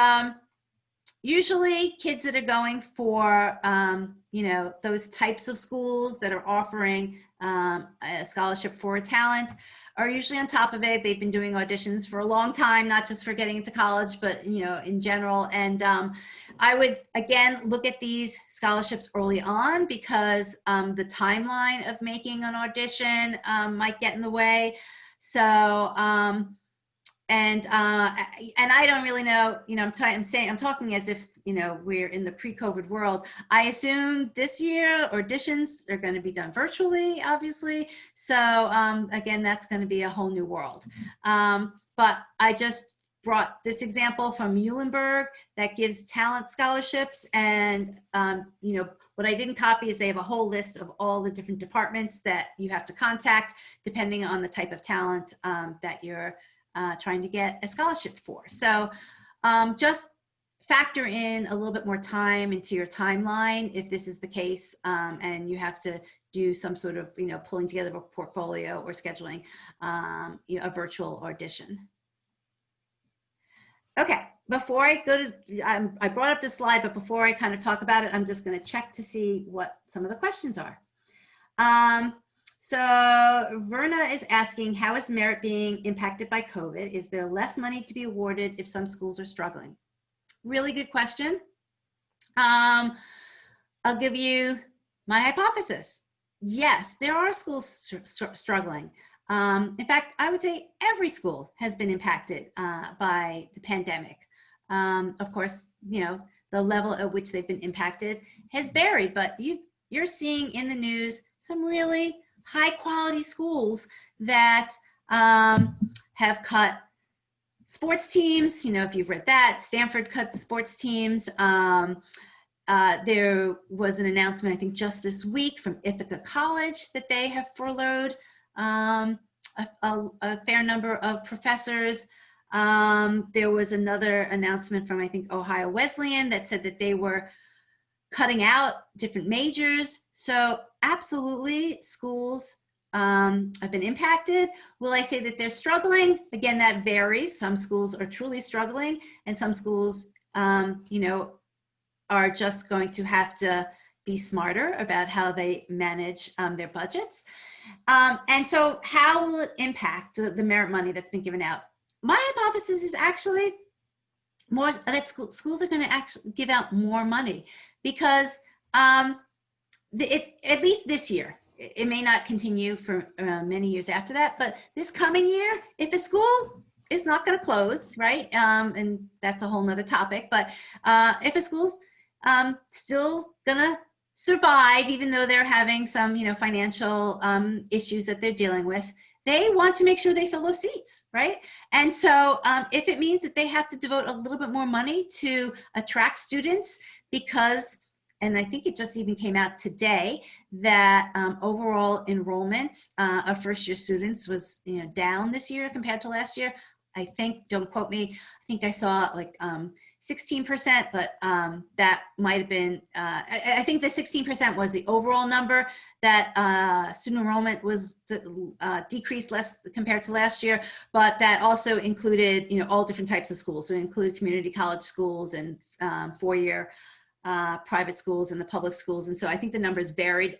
usually kids that are going for, those types of schools that are offering a scholarship for a talent are usually on top of it. They've been doing auditions for a long time, not just for getting into college, but in general. And I would, again, look at these scholarships early on, because the timeline of making an audition might get in the way. So, and I don't really know, I'm talking as if, we're in the pre-COVID world. I assume this year auditions are going to be done virtually, obviously. So again, that's going to be a whole new world. But I just brought this example from Muhlenberg that gives talent scholarships. And, what I didn't copy is they have a whole list of all the different departments that you have to contact depending on the type of talent that you're trying to get a scholarship for. So just factor in a little bit more time into your timeline if this is the case, and you have to do some sort of, pulling together a portfolio or scheduling a virtual audition. Okay, before I go to, I brought up this slide, but before I kind of talk about it, I'm just going to check to see what some of the questions are. So Verna is asking, how is merit being impacted by COVID? Is there less money to be awarded if some schools are struggling? Really good question. I'll give you my hypothesis. Yes, there are schools struggling. In fact, I would say every school has been impacted by the pandemic. Of course, the level at which they've been impacted has varied, but you're seeing in the news some really high quality schools that have cut sports teams. If you've read that, Stanford cut sports teams. There was an announcement, I think just this week, from Ithaca College that they have furloughed a fair number of professors. There was another announcement from, I think, Ohio Wesleyan that said that they were cutting out different majors. So absolutely, schools have been impacted. Will I say that they're struggling? Again, that varies. Some schools are truly struggling, and some schools, are just going to have to be smarter about how they manage their budgets. And so how will it impact the merit money that's been given out? My hypothesis is actually more that schools are going to actually give out more money, because it's at least this year. It may not continue for many years after that, but this coming year, if a school is not going to close, right? And that's a whole nother topic, but if a school's still gonna survive, even though they're having some, financial issues that they're dealing with, they want to make sure they fill those seats, right? And so if it means that they have to devote a little bit more money to attract students, because, and I think it just even came out today, that overall enrollment of first-year students was, down this year compared to last year. I think, don't quote me, I think I saw like 16%, but that might have been, I think the 16% was the overall number, that student enrollment was decreased less compared to last year, but that also included, all different types of schools. So it included community college schools and four-year private schools and the public schools. And so I think the numbers varied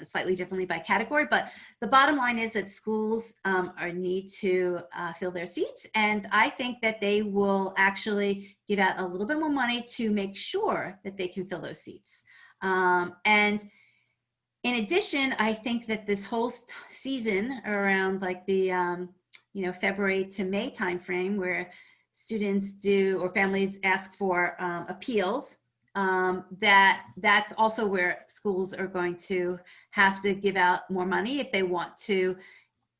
slightly differently by category, but the bottom line is that schools need to fill their seats. And I think that they will actually give out a little bit more money to make sure that they can fill those seats. And in addition, I think that this whole season around like the, February to May timeframe, where students do, or families ask for appeals, that's also where schools are going to have to give out more money if they want to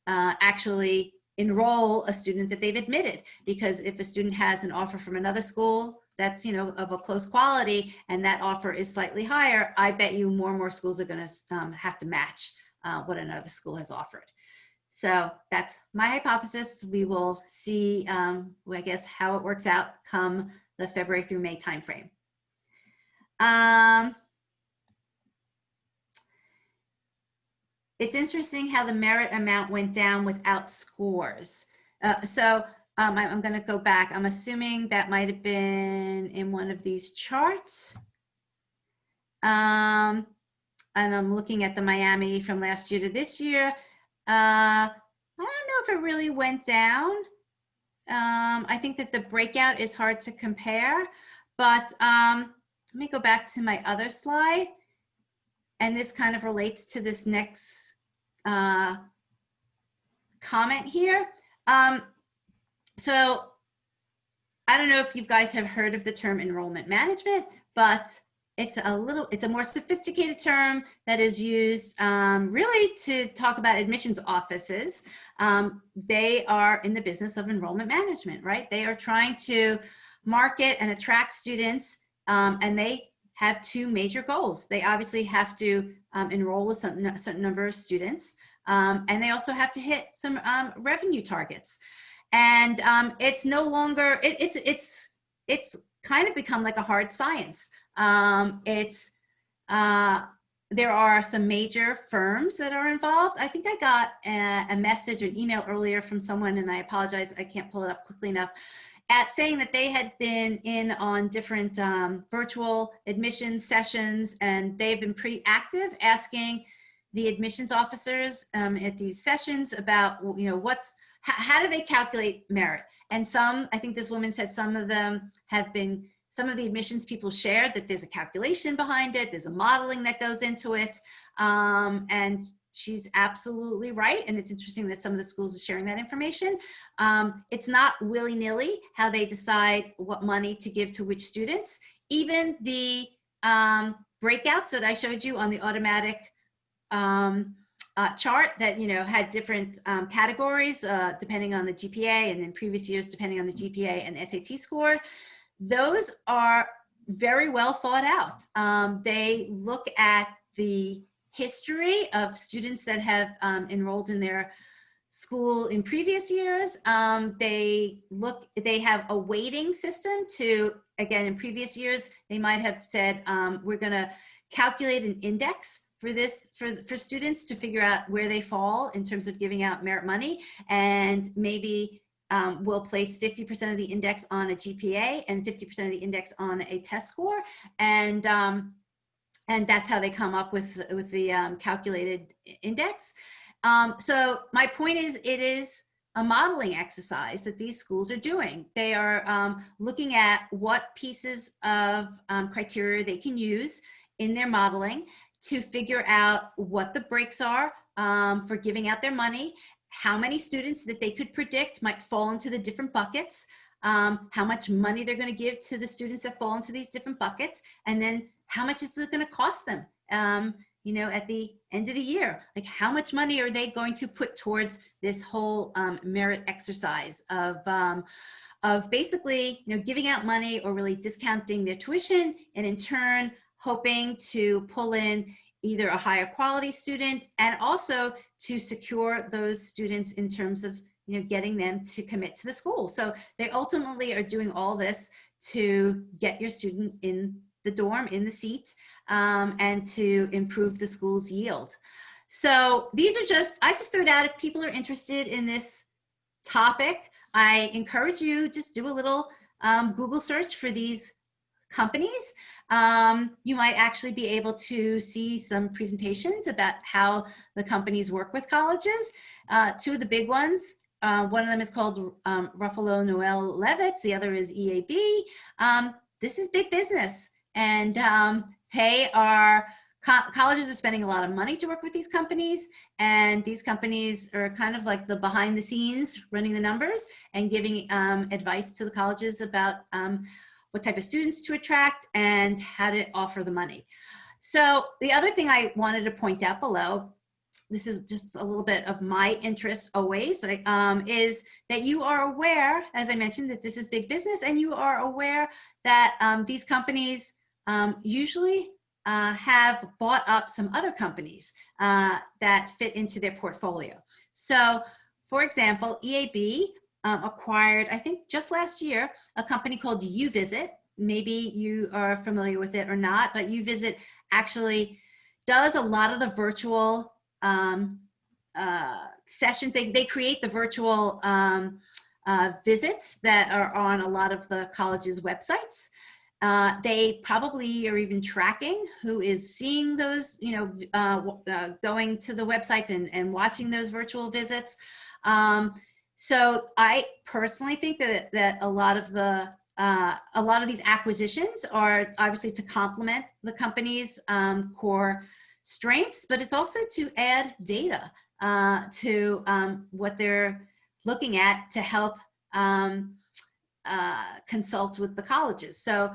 actually enroll a student that they've admitted. Because if a student has an offer from another school that's, of a close quality, and that offer is slightly higher, I bet you more and more schools are going to have to match what another school has offered. So that's my hypothesis. We will see, I guess, how it works out come the February through May timeframe. It's interesting how the merit amount went down without scores. I'm going to go back. I'm assuming that might have been in one of these charts. And I'm looking at the Miami from last year to this year. I don't know if it really went down. I think that the breakout is hard to compare, but let me go back to my other slide. And this kind of relates to this next comment here. So I don't know if you guys have heard of the term enrollment management, but it's a more sophisticated term that is used really to talk about admissions offices. They are in the business of enrollment management, right? They are trying to market and attract students, and they have two major goals. They obviously have to enroll a certain number of students, and they also have to hit some revenue targets. And it's no longer, it's kind of become like a hard science. There are some major firms that are involved. I think I got a message or an email earlier from someone, and I apologize, I can't pull it up quickly enough, at saying that they had been in on different virtual admissions sessions, and they've been pretty active asking the admissions officers at these sessions about, how do they calculate merit? And I think this woman said some of them have been, some of the admissions people shared that there's a calculation behind it, there's a modeling that goes into it. And she's absolutely right. And it's interesting that some of the schools are sharing that information. It's not willy-nilly how they decide what money to give to which students. Even the breakouts that I showed you on the automatic chart that, you know, had different categories depending on the GPA, and in previous years depending on the GPA and SAT score, those are very well thought out. They look at the history of students that have enrolled in their school in previous years. They have a weighting system to, again, in previous years, they might have said, we're gonna calculate an index for this, for students to figure out where they fall in terms of giving out merit money, and maybe we'll place 50% of the index on a GPA and 50% of the index on a test score, and that's how they come up with the calculated index. So my point is, it is a modeling exercise that these schools are doing. They are looking at what pieces of criteria they can use in their modeling to figure out what the breaks are for giving out their money, how many students that they could predict might fall into the different buckets, how much money they're going to give to the students that fall into these different buckets, and then how much is it going to cost them, you know, at the end of the year. Like, how much money are they going to put towards this whole merit exercise of basically, you know, giving out money or really discounting their tuition, and in turn hoping to pull in either a higher quality student, and also to secure those students in terms of, you know, getting them to commit to the school. So they ultimately are doing all this to get your student in the dorm, in the seat, and to improve the school's yield. So these are just, I just threw it out. If people are interested in this topic, I encourage you, just do a little Google search for these companies. You might actually be able to see some presentations about how the companies work with colleges. Two of the big ones, one of them is called Ruffalo Noel Levitz, the other is EAB. This is big business, and they are, colleges are spending a lot of money to work with these companies, and these companies are kind of like the behind the scenes running the numbers and giving advice to the colleges about what type of students to attract and how to offer the money. So the other thing I wanted to point out below, this is just a little bit of my interest always, is that you are aware, as I mentioned, that this is big business, and you are aware that these companies usually have bought up some other companies that fit into their portfolio. So for example, EAB acquired, I think just last year, a company called UVisit. Maybe you are familiar with it or not, but UVisit actually does a lot of the virtual sessions. They create the virtual visits that are on a lot of the college's websites. They probably are even tracking who is seeing those, you know, going to the websites and watching those virtual visits. So I personally think that a lot of these acquisitions are obviously to complement the company's core strengths, but it's also to add data to what they're looking at to help consult with the colleges. So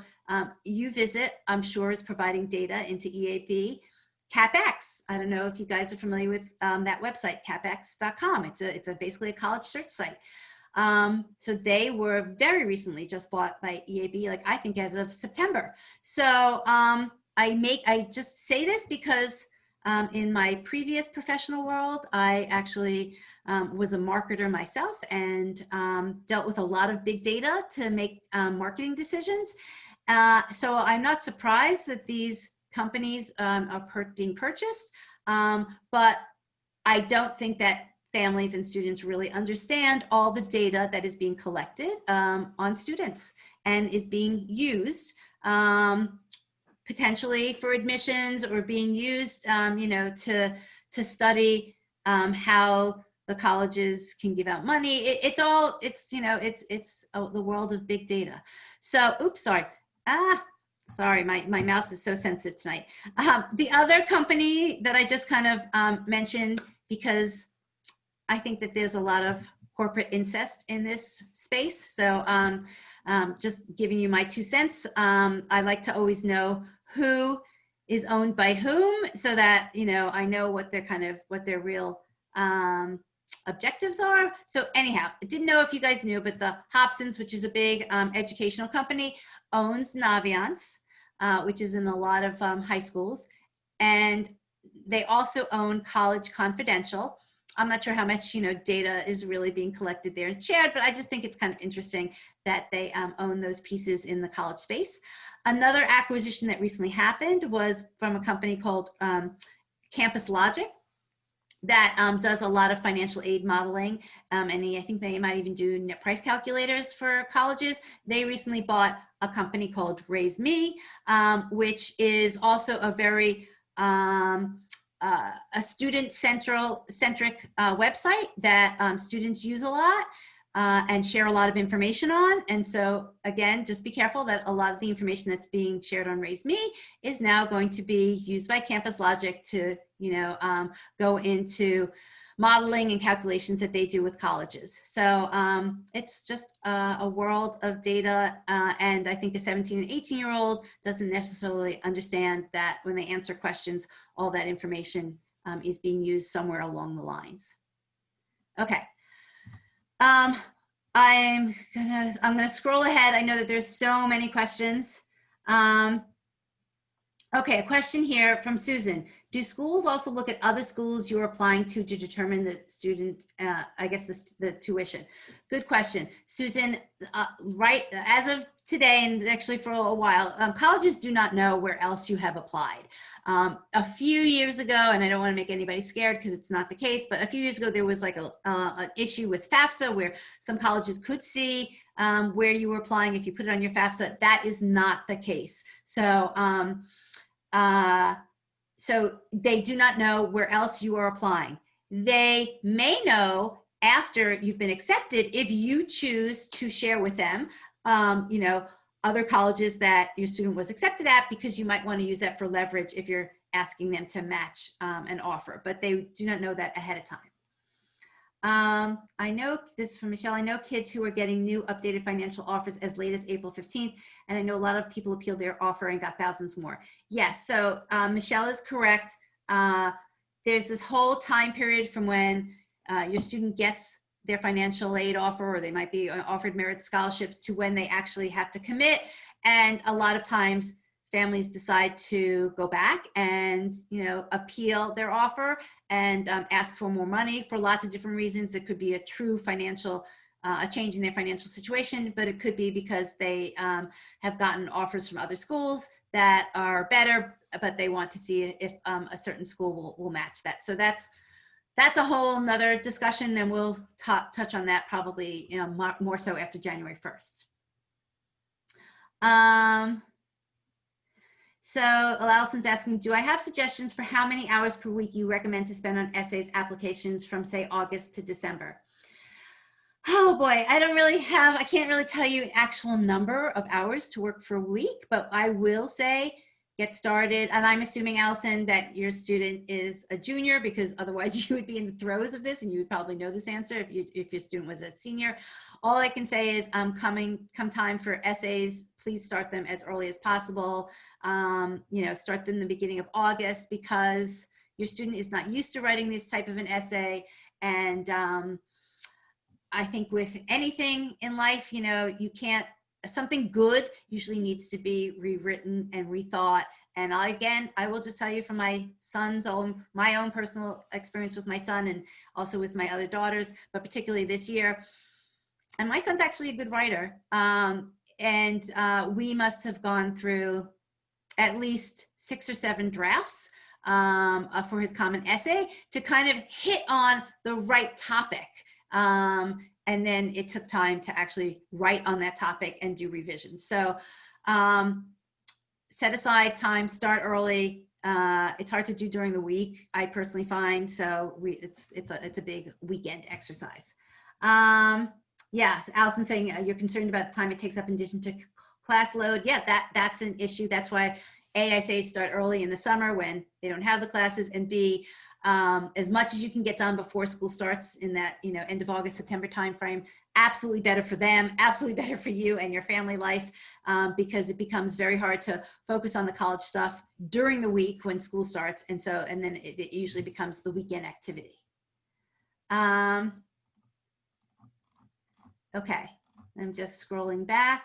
UVisit, I'm sure, is providing data into EAB. CapX, I don't know if you guys are familiar with that website, capx.com. It's basically a college search site. So they were very recently just bought by EAB, like I think as of September. So I just say this because in my previous professional world, I actually was a marketer myself and dealt with a lot of big data to make marketing decisions. So I'm not surprised that these companies are being purchased, but I don't think that families and students really understand all the data that is being collected on students and is being used potentially for admissions, or being used, you know, to study how the colleges can give out money. It's you know, it's the world of big data. So, oops, sorry. Sorry, my mouse is so sensitive tonight. The other company that I just kind of mentioned, because I think that there's a lot of corporate incest in this space. So just giving you my 2 cents. I like to always know who is owned by whom, so that, you know, I know what their real objectives are. So anyhow, I didn't know if you guys knew, but the Hobsons, which is a big educational company, owns Naviance, which is in a lot of high schools. And they also own College Confidential. I'm not sure how much, you know, data is really being collected there and shared, but I just think it's kind of interesting that they own those pieces in the college space. Another acquisition that recently happened was from a company called Campus Logic that does a lot of financial aid modeling. And I think they might even do net price calculators for colleges. They recently bought a company called Raise Me, which is also a very a student-centric website that students use a lot and share a lot of information on. And so again, just be careful that a lot of the information that's being shared on Raise Me is now going to be used by Campus Logic to, you know, go into modeling and calculations that they do with colleges. So it's just a world of data, and I think a 17 and 18-year-old doesn't necessarily understand that when they answer questions, all that information is being used somewhere along the lines. Okay. I'm gonna scroll ahead. I know that there's so many questions. Okay, a question here from Susan. Do schools also look at other schools you're applying to determine the student, I guess the tuition? Good question. Susan, right, as of today, and actually for a while, colleges do not know where else you have applied. A few years ago, and I don't want to make anybody scared because it's not the case, but a few years ago, there was like an issue with Fafsa where some colleges could see where you were applying if you put it on your Fafsa. That is not the case. So, so they do not know where else you are applying. They may know after you've been accepted if you choose to share with them, you know, other colleges that your student was accepted at, because you might want to use that for leverage if you're asking them to match an offer, but they do not know that ahead of time. I know this is from Michelle. I know kids who are getting new updated financial offers as late as April 15th. And I know a lot of people appealed their offer and got thousands more. Yes, so Michelle is correct. There's this whole time period from when your student gets their financial aid offer, or they might be offered merit scholarships, to when they actually have to commit. And a lot of times families decide to go back and, you know, appeal their offer and ask for more money for lots of different reasons. It could be a true financial, a change in their financial situation, but it could be because they have gotten offers from other schools that are better, but they want to see if a certain school will match that. So that's a whole nother discussion, and we'll touch on that probably, you know, more so after January 1st. So Allison's asking, do I have suggestions for how many hours per week you recommend to spend on essays applications from, say, August to December? Oh boy, I can't really tell you an actual number of hours to work for a week, but I will say get started. And I'm assuming, Allison, that your student is a junior, because otherwise you would be in the throes of this and you would probably know this answer if your student was a senior. All I can say is come time for essays, please start them as early as possible. You know, start them in the beginning of August, because your student is not used to writing this type of an essay. And I think with anything in life, you know, something good usually needs to be rewritten and rethought. And I will just tell you from my own personal experience with my son, and also with my other daughters, but particularly this year. And my son's actually a good writer. And we must have gone through at least 6 or 7 drafts for his common essay to kind of hit on the right topic. And then it took time to actually write on that topic and do revisions. So set aside time, start early. It's hard to do during the week, I personally find. So it's a big weekend exercise. Yes, Allison saying you're concerned about the time it takes up in addition to class load, yeah, that's an issue. That's why A, I say start early in the summer when they don't have the classes, and B, as much as you can get done before school starts in that, end of August, September timeframe, absolutely better for them, absolutely better for you and your family life, because it becomes very hard to focus on the college stuff during the week when school starts. And then it usually becomes the weekend activity. Okay, I'm just scrolling back.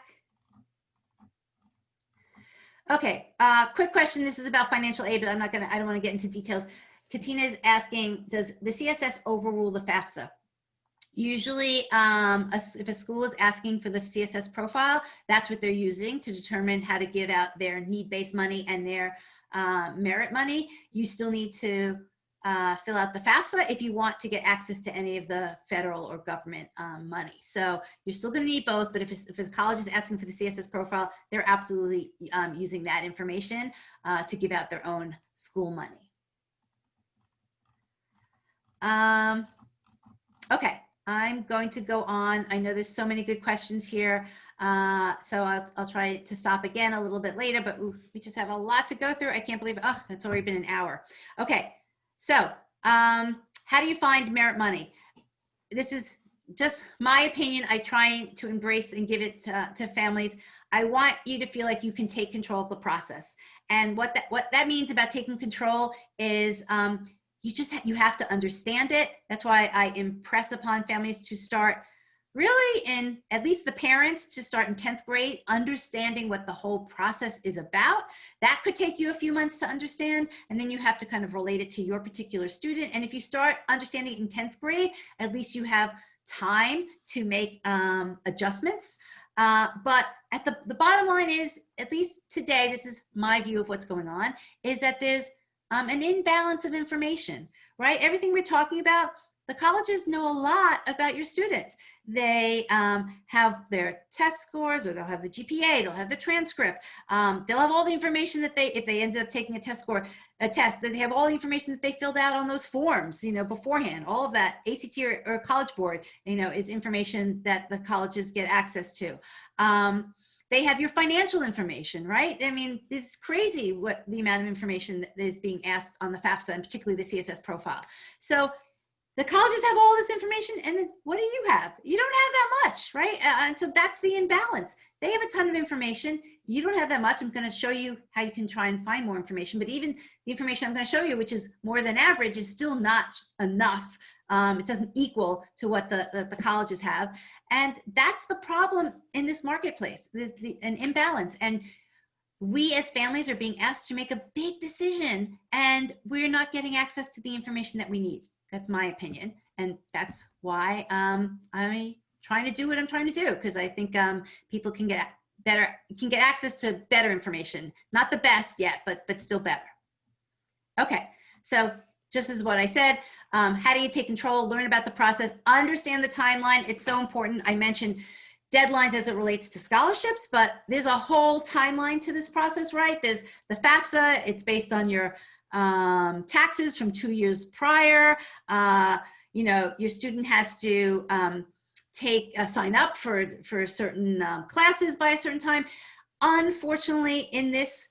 Okay, quick question. This is about financial aid, but I don't want to get into details. Katina is asking, does the CSS overrule the Fafsa? Usually, if a school is asking for the CSS profile, that's what they're using to determine how to give out their need-based money and their merit money. You still need to fill out the Fafsa if you want to get access to any of the federal or government money. So you're still going to need both, but if a college is asking for the CSS profile, they're absolutely using that information to give out their own school money. Okay, I'm going to go on. I know there's so many good questions here, so I'll try to stop again a little bit later, but we just have a lot to go through. I can't believe it. Oh, it's already been an hour. Okay, so how do you find merit money? This is just my opinion. I try to embrace and give it to families. I want you to feel like you can take control of the process. And what that means about taking control is you have to understand it. That's why I impress upon families to start really in, at least the parents, to start in 10th grade, understanding what the whole process is about. That could take you a few months to understand, and then you have to kind of relate it to your particular student. And if you start understanding it in 10th grade, at least you have time to make adjustments. But at the bottom line is, at least today, this is my view of what's going on, is that there's an imbalance of information, right? Everything we're talking about, the colleges know a lot about your students. They have their test scores, or they'll have the GPA, they'll have the transcript. They'll have all the information that if they ended up taking a test, that they have all the information that they filled out on those forms, beforehand. All of that, ACT or College Board, is information that the colleges get access to. They have your financial information, right? I mean, it's crazy what the amount of information that is being asked on the FAFSA, and particularly the CSS profile. So the colleges have all this information, and then what do you have? You don't have that much, right? And so that's the imbalance. They have a ton of information. You don't have that much. I'm going to show you how you can try and find more information, but even the information I'm going to show you, which is more than average, is still not enough. It doesn't equal to what the colleges have. And that's the problem in this marketplace. There's an imbalance. And we as families are being asked to make a big decision, and we're not getting access to the information that we need. That's my opinion. And that's why I'm trying to do what I'm trying to do, because I think people can get access to better information. Not the best yet, but still better. Okay, so just as what I said, how do you take control, learn about the process, understand the timeline? It's so important. I mentioned deadlines as it relates to scholarships, but there's a whole timeline to this process, right? There's the FAFSA. It's based on your taxes from 2 years prior. Your student has to sign up for certain classes by a certain time. Unfortunately, in this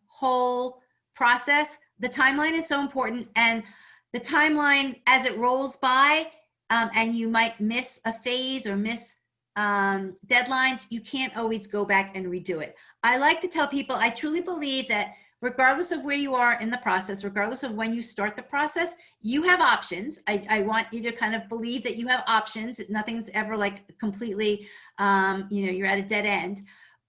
whole process, the timeline is so important, and the timeline as it rolls by, and you might miss a phase or miss deadlines, you can't always go back and redo it. I like to tell people, I truly believe that regardless of where you are in the process, regardless of when you start the process, you have options. I want you to kind of believe that you have options. Nothing's ever like completely, you're at a dead end.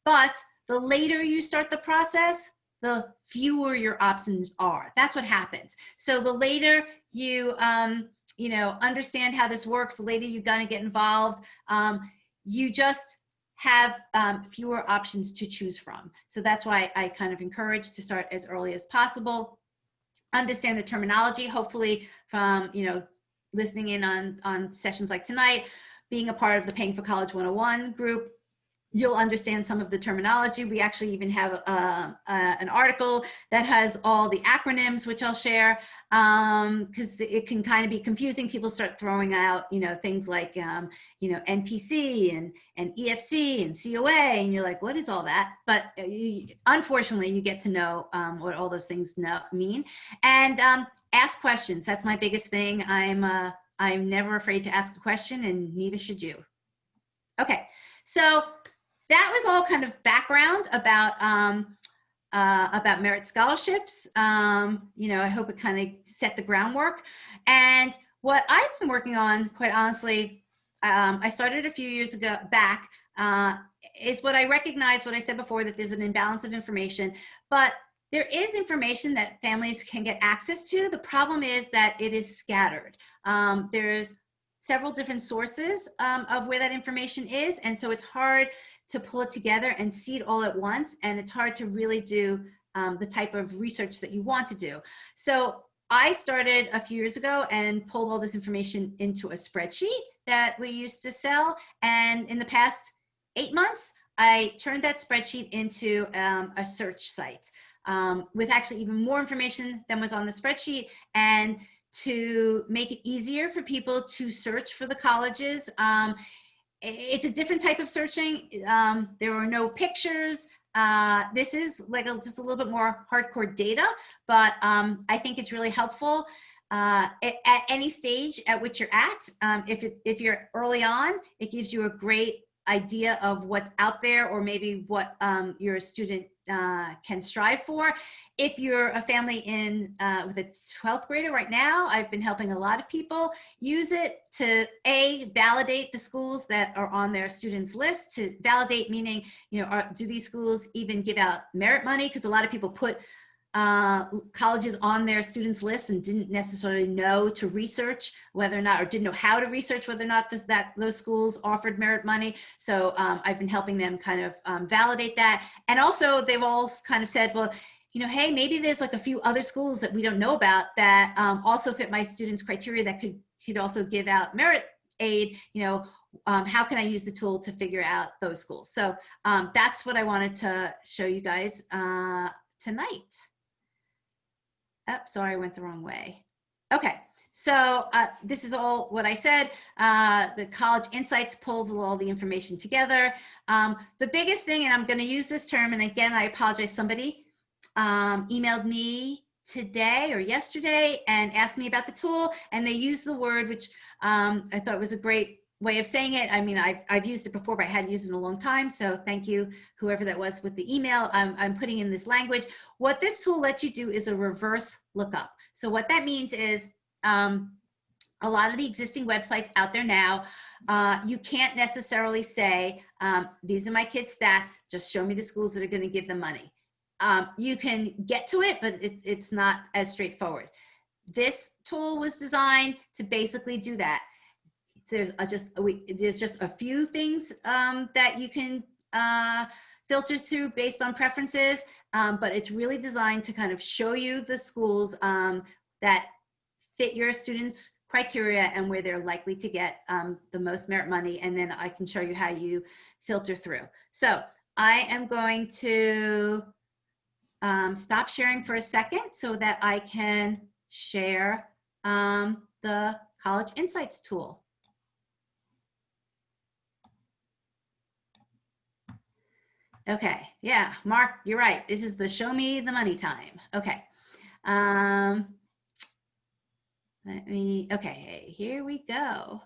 But the later you start the process, the fewer your options are. That's what happens. So the later you, understand how this works, the later you're gonna get involved, you just have fewer options to choose from. So that's why I kind of encourage to start as early as possible. Understand the terminology, hopefully from, listening in on sessions like tonight, being a part of the Paying for College 101 group, you'll understand some of the terminology. We actually even have an article that has all the acronyms, which I'll share, because it can kind of be confusing. People start throwing out, things like, NPC and EFC and COA, and you're like, what is all that? But unfortunately, you get to know what all those things mean. And ask questions. That's my biggest thing. I'm never afraid to ask a question, and neither should you. Okay, so that was all kind of background about merit scholarships. I hope it kind of set the groundwork. And what I've been working on, quite honestly, I started a few years back, is what I recognize, what I said before, that there's an imbalance of information, but there is information that families can get access to. The problem is that it is scattered. There's several different sources of where that information is. And so it's hard to pull it together and see it all at once. And it's hard to really do the type of research that you want to do. So I started a few years ago and pulled all this information into a spreadsheet that we used to sell. And in the past 8 months, I turned that spreadsheet into a search site with actually even more information than was on the spreadsheet. And to make it easier for people to search for the colleges. It's a different type of searching. There are no pictures. This is like just a little bit more hardcore data, but I think it's really helpful at any stage at which you're at. If you're early on, it gives you a great idea of what's out there, or maybe what your student can strive for. If you're a family with a 12th grader right now, I've been helping a lot of people use it to validate the schools that are on their students list. To validate meaning, do these schools even give out merit money? Because a lot of people put colleges on their students list and didn't necessarily know to research whether or not, or didn't know how to research whether or not those schools offered merit money. So I've been helping them kind of validate that. And also they've all kind of said, well, hey, maybe there's like a few other schools that we don't know about that also fit my students' criteria that could also give out merit aid. How can I use the tool to figure out those schools? So that's what I wanted to show you guys tonight. Oh, sorry, I went the wrong way. Okay, so this is all what I said. The College Insights pulls all the information together. The biggest thing, and I'm going to use this term, and again, I apologize, somebody emailed me today or yesterday and asked me about the tool, and they used the word, which I thought was a great way of saying it. I mean, I've used it before, but I hadn't used it in a long time. So thank you, whoever that was with the email. I'm putting in this language. What this tool lets you do is a reverse lookup. So what that means is a lot of the existing websites out there now, you can't necessarily say, these are my kids' stats, just show me the schools that are going to give them money. You can get to it, but it's not as straightforward. This tool was designed to basically do that. There's just a few things that you can filter through based on preferences, but it's really designed to kind of show you the schools that fit your students' criteria and where they're likely to get the most merit money, and then I can show you how you filter through. So I am going to stop sharing for a second so that I can share the College Insights tool. Okay, yeah, Mark, you're right. This is the show me the money time. Okay. Okay, here we go.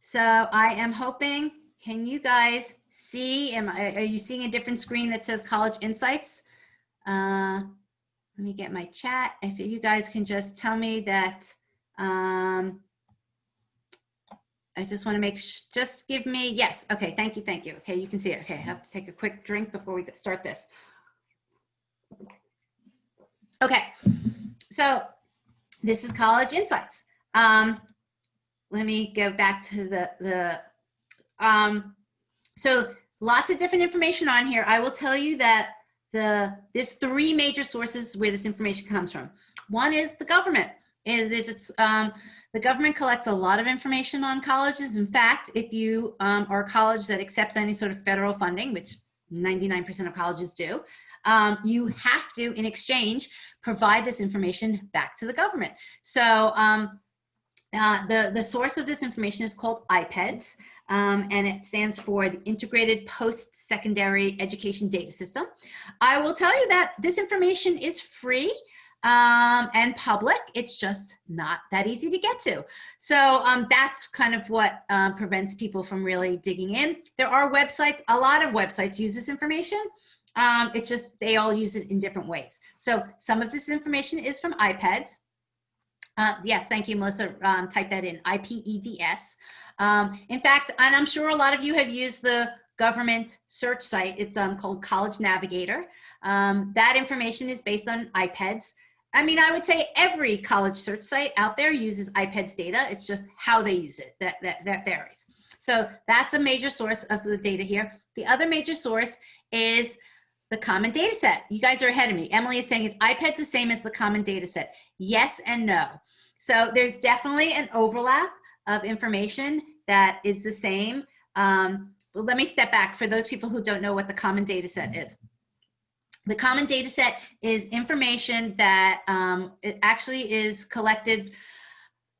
So I am hoping, can you guys see, are you seeing a different screen that says College Insights? Let me get my chat. If you guys can just tell me that, I just want to make just give me, yes. Okay, thank you, thank you. Okay, you can see it. Okay, I have to take a quick drink before we start this. Okay, so this is College Insights. Let me go back to so lots of different information on here. I will tell you that there's 3 major sources where this information comes from. One is the government. is the government collects a lot of information on colleges. In fact, if you are a college that accepts any sort of federal funding, which 99% of colleges do, you have to, in exchange, provide this information back to the government. So the source of this information is called IPEDS, and it stands for the Integrated Post-Secondary Education Data System. I will tell you that this information is free and public. It's just not that easy to get to. So that's kind of what prevents people from really digging in. There are websites, a lot of websites use this information. It's just they all use it in different ways. So some of this information is from IPEDS. Yes, thank you, Melissa. Type that in, IPEDS. In fact, and I'm sure a lot of you have used the government search site. It's called College Navigator. That information is based on IPEDS. I mean, I would say every college search site out there uses IPEDS data. It's just how they use it that varies. So that's a major source of the data here. The other major source is the common data set. You guys are ahead of me. Emily is saying, is IPEDS the same as the common data set? Yes and no. So there's definitely an overlap of information that is the same. But let me step back for those people who don't know what the common data set is. The common data set is information that it actually is collected.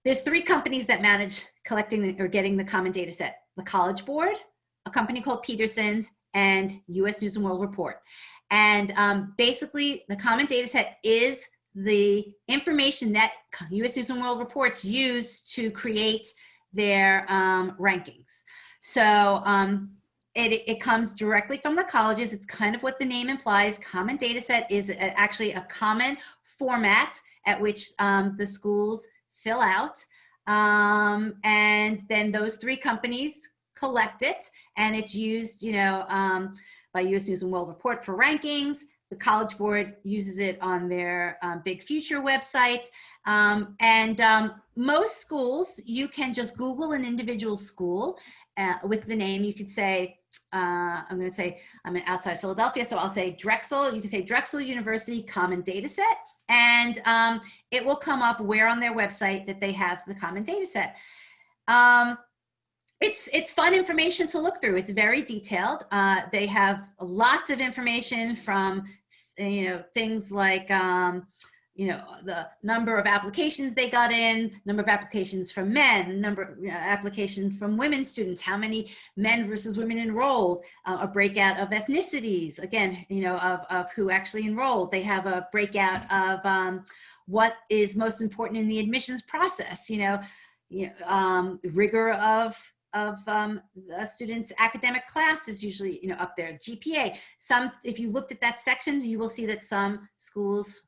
There's 3 companies that manage collecting or getting the common data set: the College Board, a company called Peterson's, and US News and World Report. And basically, the common data set is the information that US News and World Reports use to create their rankings. So it comes directly from the colleges. It's kind of what the name implies. Common data set is actually a common format at which the schools fill out. And then those 3 companies collect it, and it's used, you know, by US News and World Report for rankings. The College Board uses it on their Big Future website. Most schools, you can just Google an individual school with the name. You could say, I'm going to say, I'm outside Philadelphia, so I'll say Drexel. You can say Drexel University Common Data Set, and it will come up where on their website that they have the common data set. It's fun information to look through. It's very detailed. They have lots of information from, you know, things like, you know, the number of applications they got in, number of applications from men, number of applications from women students, how many men versus women enrolled, a breakout of ethnicities, again, you know, of who actually enrolled. They have a breakout of what is most important in the admissions process, rigor of a student's academic class is usually, you know, up there. GPA. If you looked at that section, you will see that some schools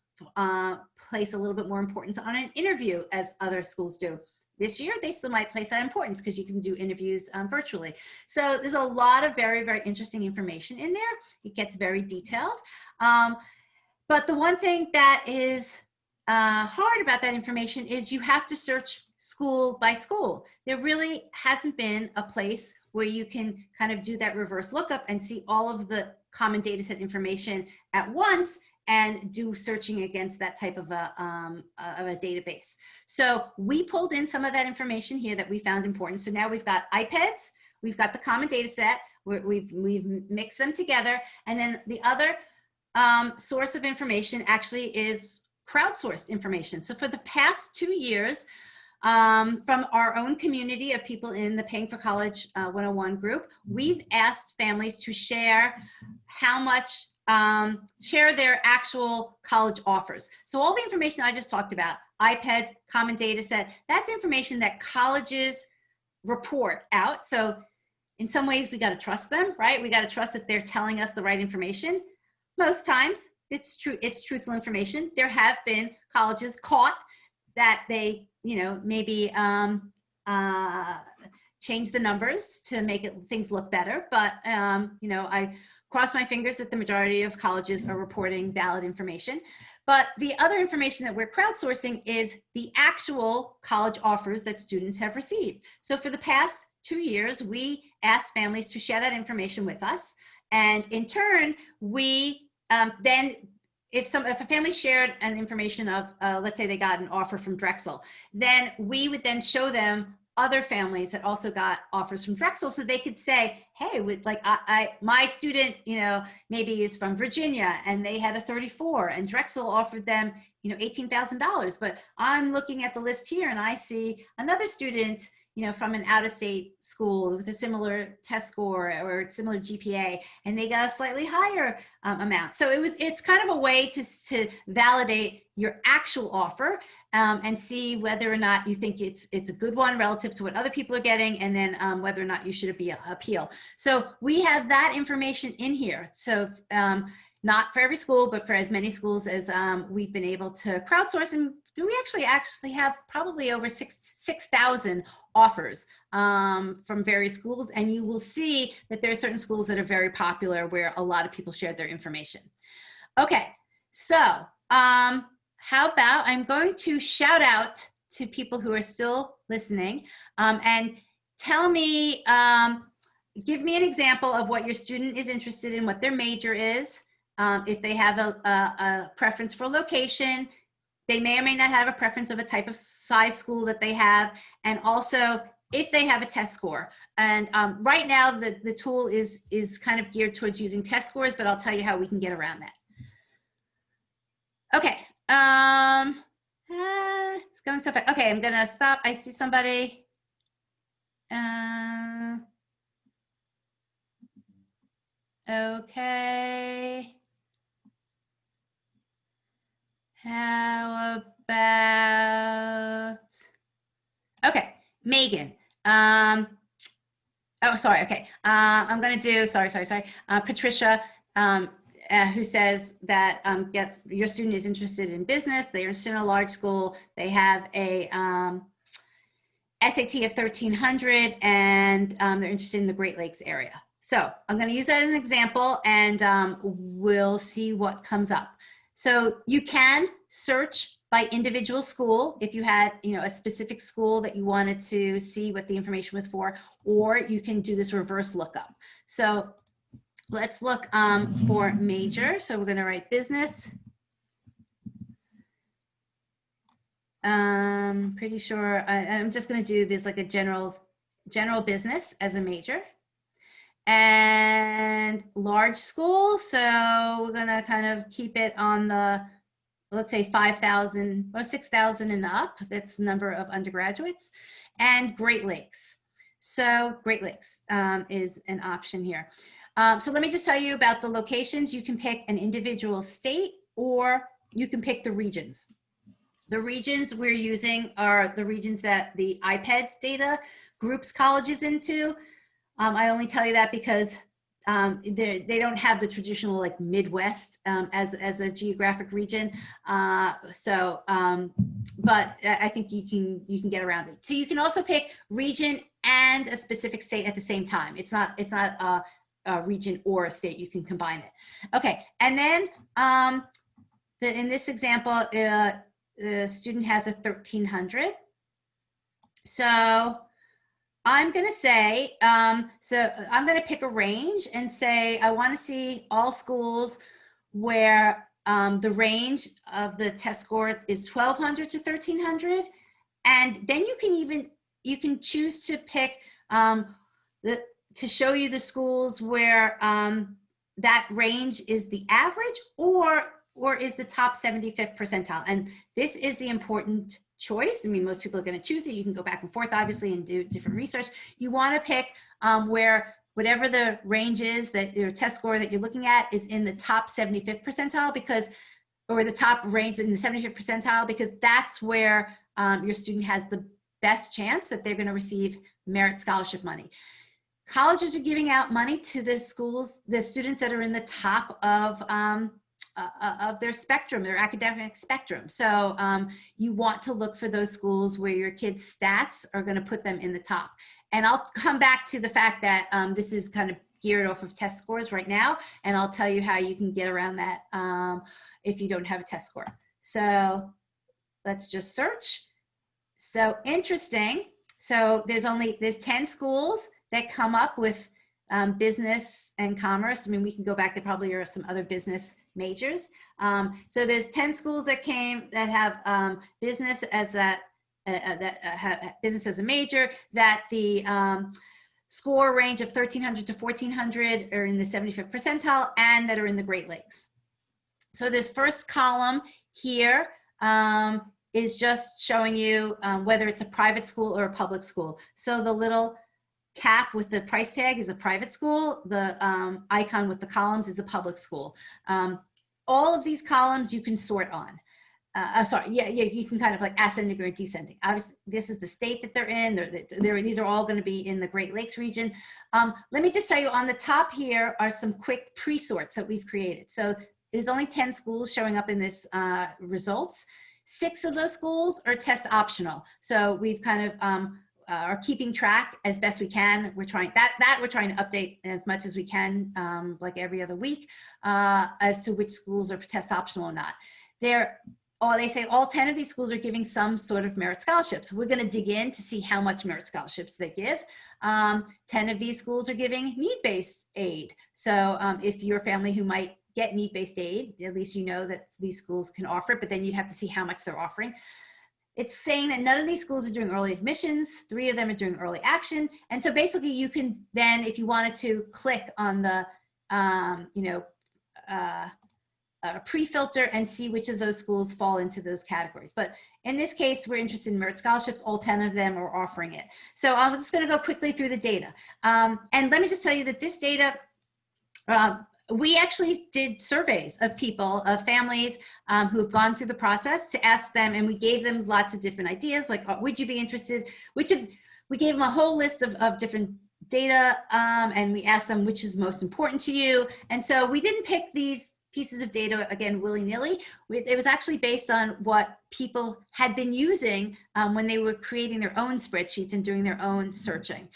place a little bit more importance on an interview as other schools do. This year, they still might place that importance because you can do interviews virtually. So there's a lot of very, very interesting information in there. It gets very detailed. But the one thing that is hard about that information is you have to search school by school. There really hasn't been a place where you can kind of do that reverse lookup and see all of the common data set information at once and do searching against that type of a database. So we pulled in some of that information here that we found important. So now we've got IPEDS, we've got the common data set, we've mixed them together, and then the other source of information actually is crowdsourced information. So for the past 2 years, from our own community of people in the Paying for College 101 group, we've asked families to share how much, share their actual college offers. So all the information I just talked about, IPEDS, common data set, that's information that colleges report out. So in some ways we got to trust them, right? We got to trust that they're telling us the right information. Most times it's true, it's truthful information. There have been colleges caught that they, you know, maybe change the numbers to make things look better. But, you know, I cross my fingers that the majority of colleges are reporting valid information. But the other information that we're crowdsourcing is the actual college offers that students have received. So for the past 2 years, we asked families to share that information with us. And in turn, we then if a family shared an information of, let's say they got an offer from Drexel, then we would then show them other families that also got offers from Drexel, so they could say, hey, with like my student, you know, maybe is from Virginia and they had a 34 and Drexel offered them, you know, $18,000, but I'm looking at the list here and I see another student, you know, from an out-of-state school with a similar test score or similar GPA, and they got a slightly higher amount. So it's kind of a way to validate your actual offer and see whether or not you think it's a good one relative to what other people are getting, and then whether or not you should appeal. So we have that information in here. So not for every school, but for as many schools as we've been able to crowdsource, and we actually have probably over 6,000 offers from various schools, and you will see that there are certain schools that are very popular where a lot of people shared their information. Okay, so how about I'm going to shout out to people who are still listening and tell me, give me an example of what your student is interested in, what their major is. If they have a preference for location, they may or may not have a preference of a type of size school that they have, and also if they have a test score. And right now the tool is kind of geared towards using test scores, but I'll tell you how we can get around that. Okay, it's going so fast. Okay, I'm gonna stop. I see somebody. Okay. How about, okay, Megan. Oh, sorry, okay. I'm gonna do, sorry. Patricia, who says that, yes, your student is interested in business, they're interested in a large school, they have a SAT of 1300, and they're interested in the Great Lakes area. So I'm gonna use that as an example, and we'll see what comes up. So you can search by individual school if you had, you know, a specific school that you wanted to see what the information was for, or you can do this reverse lookup. So let's look for major. So we're going to write business. Pretty sure I'm just going to do this like a general business as a major. And large school, so we're gonna kind of keep it on the, let's say 5,000 or 6,000 and up. That's the number of undergraduates. And Great Lakes. So Great Lakes is an option here. So let me just tell you about the locations. You can pick an individual state, or you can pick the regions. The regions we're using are the regions that the IPEDS data groups colleges into. I only tell you that because they don't have the traditional like Midwest as a geographic region. But I think you can get around it. So you can also pick region and a specific state at the same time. It's not a region or a state. You can combine it. Okay, and then in this example, the student has a 1300. So I'm going to say, so I'm going to pick a range and say, I want to see all schools where the range of the test score is 1,200 to 1,300. And then you can choose to pick to show you the schools where that range is the average or is the top 75th percentile. And this is the important choice. I mean, most people are going to choose it. You can go back and forth, obviously, and do different research. You want to pick where whatever the range is that your test score that you're looking at is in the top 75th percentile, because, or the top range in the 75th percentile, because that's where your student has the best chance that they're going to receive merit scholarship money. Colleges are giving out money to the schools, the students that are in the top of their spectrum, their academic spectrum. So you want to look for those schools where your kids' stats are going to put them in the top. And I'll come back to the fact that this is kind of geared off of test scores right now, and I'll tell you how you can get around that if you don't have a test score. So let's just search. So interesting. So there's 10 schools that come up with business and commerce. I mean, we can go back, there probably are some other business majors. So there's 10 schools that have business as business as a major, that the score range of 1,300 to 1,400 are in the 75th percentile, and that are in the Great Lakes. So this first column here is just showing you whether it's a private school or a public school. So the little cap with the price tag is a private school. The icon with the columns is a public school. All of these columns you can sort on. You can kind of like ascending or descending. Obviously, this is the state that they're in. These are all going to be in the Great Lakes region. Let me just tell you, on the top here are some quick pre-sorts that we've created. So there's only 10 schools showing up in this results. 6 of those schools are test optional. So we've kind of are keeping track as best we can. We're trying we're trying to update as much as we can, like every other week, as to which schools are test optional or not. They say all 10 of these schools are giving some sort of merit scholarships. We're going to dig in to see how much merit scholarships they give. 10 of these schools are giving need-based aid. So if you're a family who might get need-based aid, at least you know that these schools can offer it, but then you'd have to see how much they're offering. It's saying that none of these schools are doing early admissions. 3 of them are doing early action. And so basically you can then, if you wanted to, click on the, pre-filter and see which of those schools fall into those categories. But in this case, we're interested in merit scholarships. All 10 of them are offering it. So I'm just going to go quickly through the data. And let me just tell you that this data, we actually did surveys of people, of families who have gone through the process, to ask them, and we gave them lots of different ideas, like, would you be interested? We gave them a whole list of different data, and we asked them which is most important to you. And so we didn't pick these pieces of data, again, willy-nilly. It was actually based on what people had been using when they were creating their own spreadsheets and doing their own searching.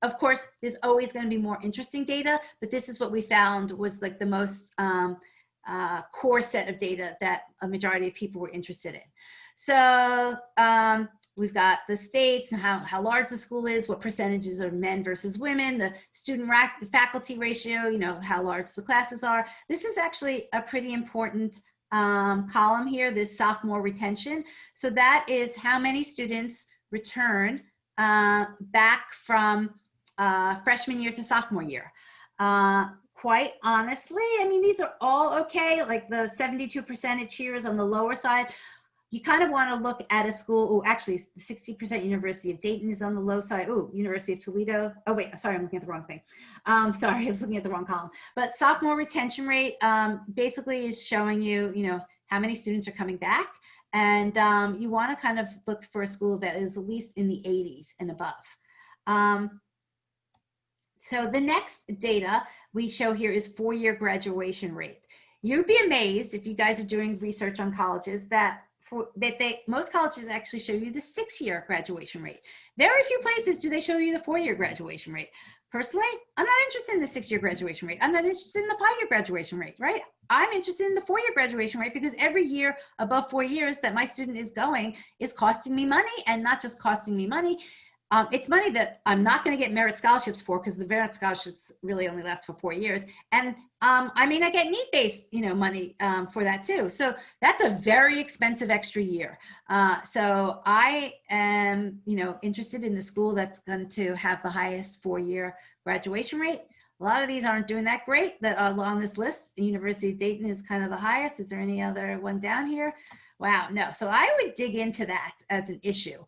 Of course, there's always going to be more interesting data, but this is what we found was like the most core set of data that a majority of people were interested in. So we've got the states and how large the school is, what percentages are men versus women, the student faculty ratio, how large the classes are. This is actually a pretty important column here, this sophomore retention. So that is how many students return back from freshman year to sophomore year. Quite honestly, I mean, these are all okay. Like the 72% here is on the lower side. You kind of want to look at a school. Oh, actually, 60% University of Dayton is on the low side. Oh, University of Toledo. Oh, wait, sorry, I'm looking at the wrong thing. Sorry, I was looking at the wrong column. But sophomore retention rate basically is showing you, how many students are coming back. And you want to kind of look for a school that is at least in the 80s and above. So the next data we show here is 4-year graduation rate. You'd be amazed if you guys are doing research on colleges that most colleges actually show you the 6-year graduation rate. Very few places do they show you the 4-year graduation rate. Personally, I'm not interested in the 6-year graduation rate. I'm not interested in the 5-year graduation rate, right? I'm interested in the 4-year graduation rate because every year above 4 years that my student is going is costing me money, and not just costing me money. It's money that I'm not going to get merit scholarships for, because the merit scholarships really only last for 4 years. And I may not get need-based, money for that too. So that's a very expensive extra year. So I am, interested in the school that's going to have the highest 4-year graduation rate. A lot of these aren't doing that great that are along this list. The University of Dayton is kind of the highest. Is there any other one down here? Wow, no. So I would dig into that as an issue.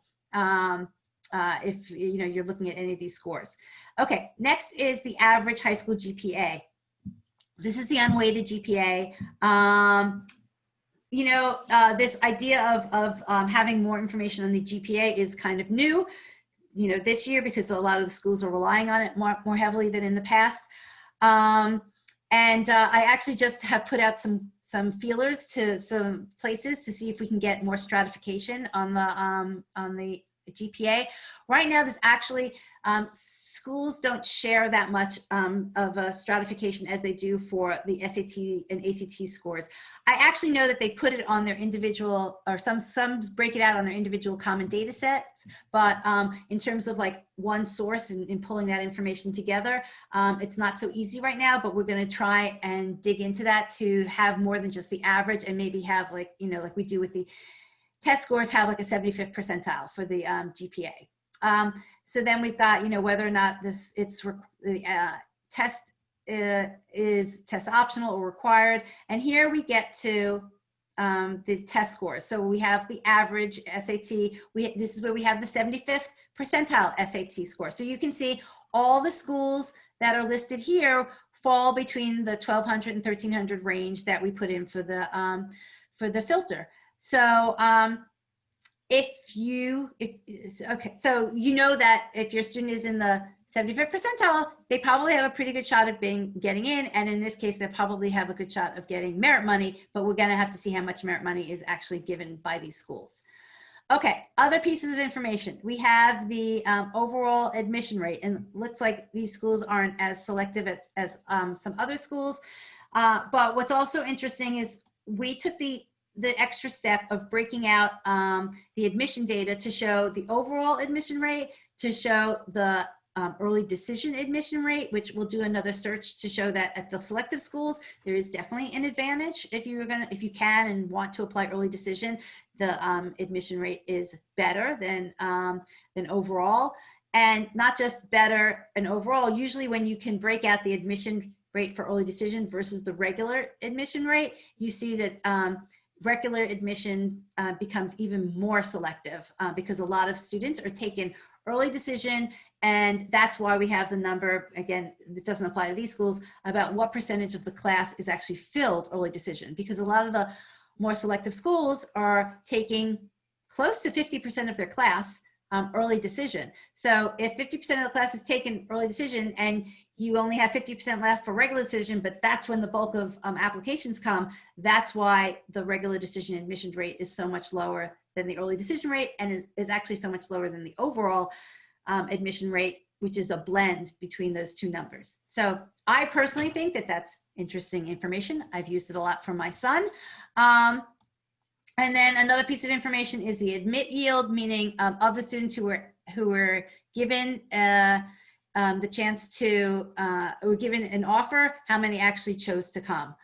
If you're looking at any of these scores. Okay, next is the average high school GPA. This is the unweighted GPA. This idea of having more information on the GPA is kind of new, this year, because a lot of the schools are relying on it more heavily than in the past. I actually just have put out some feelers to some places to see if we can get more stratification on the GPA. Right now, there's actually, schools don't share that much of a stratification as they do for the SAT and ACT scores. I actually know that they put it on their individual, or some break it out on their individual common data sets, but in terms of like one source and pulling that information together, it's not so easy right now, but we're going to try and dig into that to have more than just the average, and maybe have like, you know, like we do with the test scores, have like a 75th percentile for the GPA. So then we've got, you know, whether or not the test is test optional or required. And here we get to the test scores. So we have the average SAT. This is where we have the 75th percentile SAT score. So you can see all the schools that are listed here fall between the 1200 and 1300 range that we put in for the filter. So okay, so you know that if your student is in the 75th percentile, they probably have a pretty good shot of getting in, and in this case, they probably have a good shot of getting merit money, but we're gonna have to see how much merit money is actually given by these schools. Okay, other pieces of information. We have the overall admission rate, and looks like these schools aren't as selective as some other schools, but what's also interesting is we took the extra step of breaking out the admission data to show the overall admission rate, to show the early decision admission rate, which we'll do another search to show that at the selective schools, there is definitely an advantage. If you can and want to apply early decision, the admission rate is better than overall. And not just better and overall, usually when you can break out the admission rate for early decision versus the regular admission rate, you see that regular admission becomes even more selective because a lot of students are taking early decision, and that's why we have the number, again, it doesn't apply to these schools, about what percentage of the class is actually filled early decision, because a lot of the more selective schools are taking close to 50% of their class early decision. So if 50% of the class is taken early decision and you only have 50% left for regular decision, but that's when the bulk of applications come, that's why the regular decision admission rate is so much lower than the early decision rate, and is actually so much lower than the overall admission rate, which is a blend between those two numbers. So I personally think that that's interesting information. I've used it a lot for my son. And then another piece of information is the admit yield, meaning of the students who were given the chance to, or given an offer, how many actually chose to come.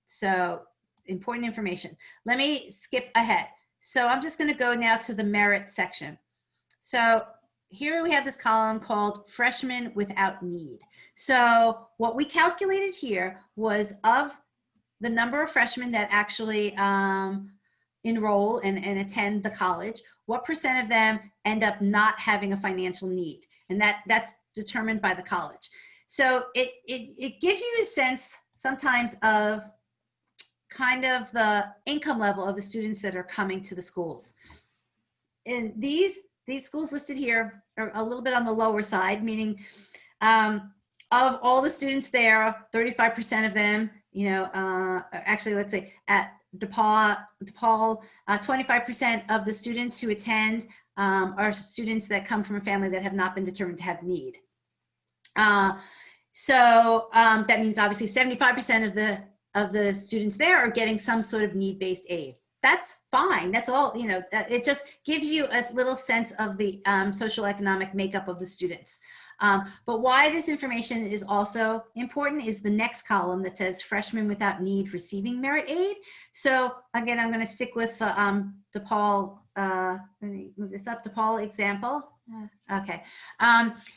So important information. Let me skip ahead. So I'm just gonna go now to the merit section. So here we have this column called freshmen without need. So what we calculated here was of the number of freshmen that actually enroll and attend the college, what percent of them end up not having a financial need? And that's determined by the college. So it gives you a sense sometimes of kind of the income level of the students that are coming to the schools. And these schools listed here are a little bit on the lower side, meaning of all the students there, 35% of them, you know, actually, let's say at DePaul, 25% of the students who attend are students that come from a family that have not been determined to have need. So that means obviously 75% of the students there are getting some sort of need-based aid. That's fine. That's all, you know, it just gives you a little sense of the social economic makeup of the students. But why this information is also important is the next column that says freshmen without need receiving merit aid. So again, I'm going to stick with DePaul, let me move this up, DePaul example. Okay,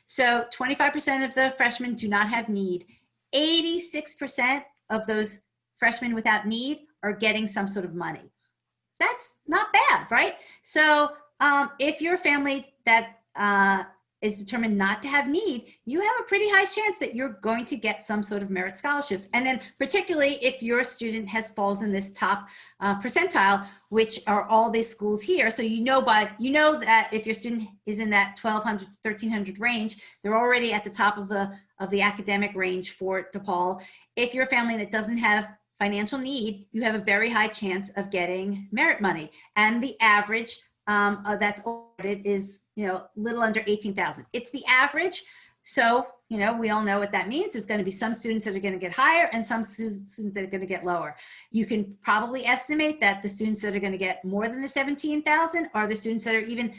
so 25% of the freshmen do not have need. 86% of those freshmen without need are getting some sort of money. That's not bad, right? So if you're a family that is determined not to have need, you have a pretty high chance that you're going to get some sort of merit scholarships. And then particularly if your student falls in this top percentile, which are all these schools here. So you know that if your student is in that 1200 to 1300 range, they're already at the top of the academic range for DePaul. If you're a family that doesn't have financial need, you have a very high chance of getting merit money. And the average that's awarded is, little under 18,000. It's the average. So, we all know what that means. There's going to be some students that are going to get higher and some students that are going to get lower. You can probably estimate that the students that are going to get more than the 17,000 are the students that are even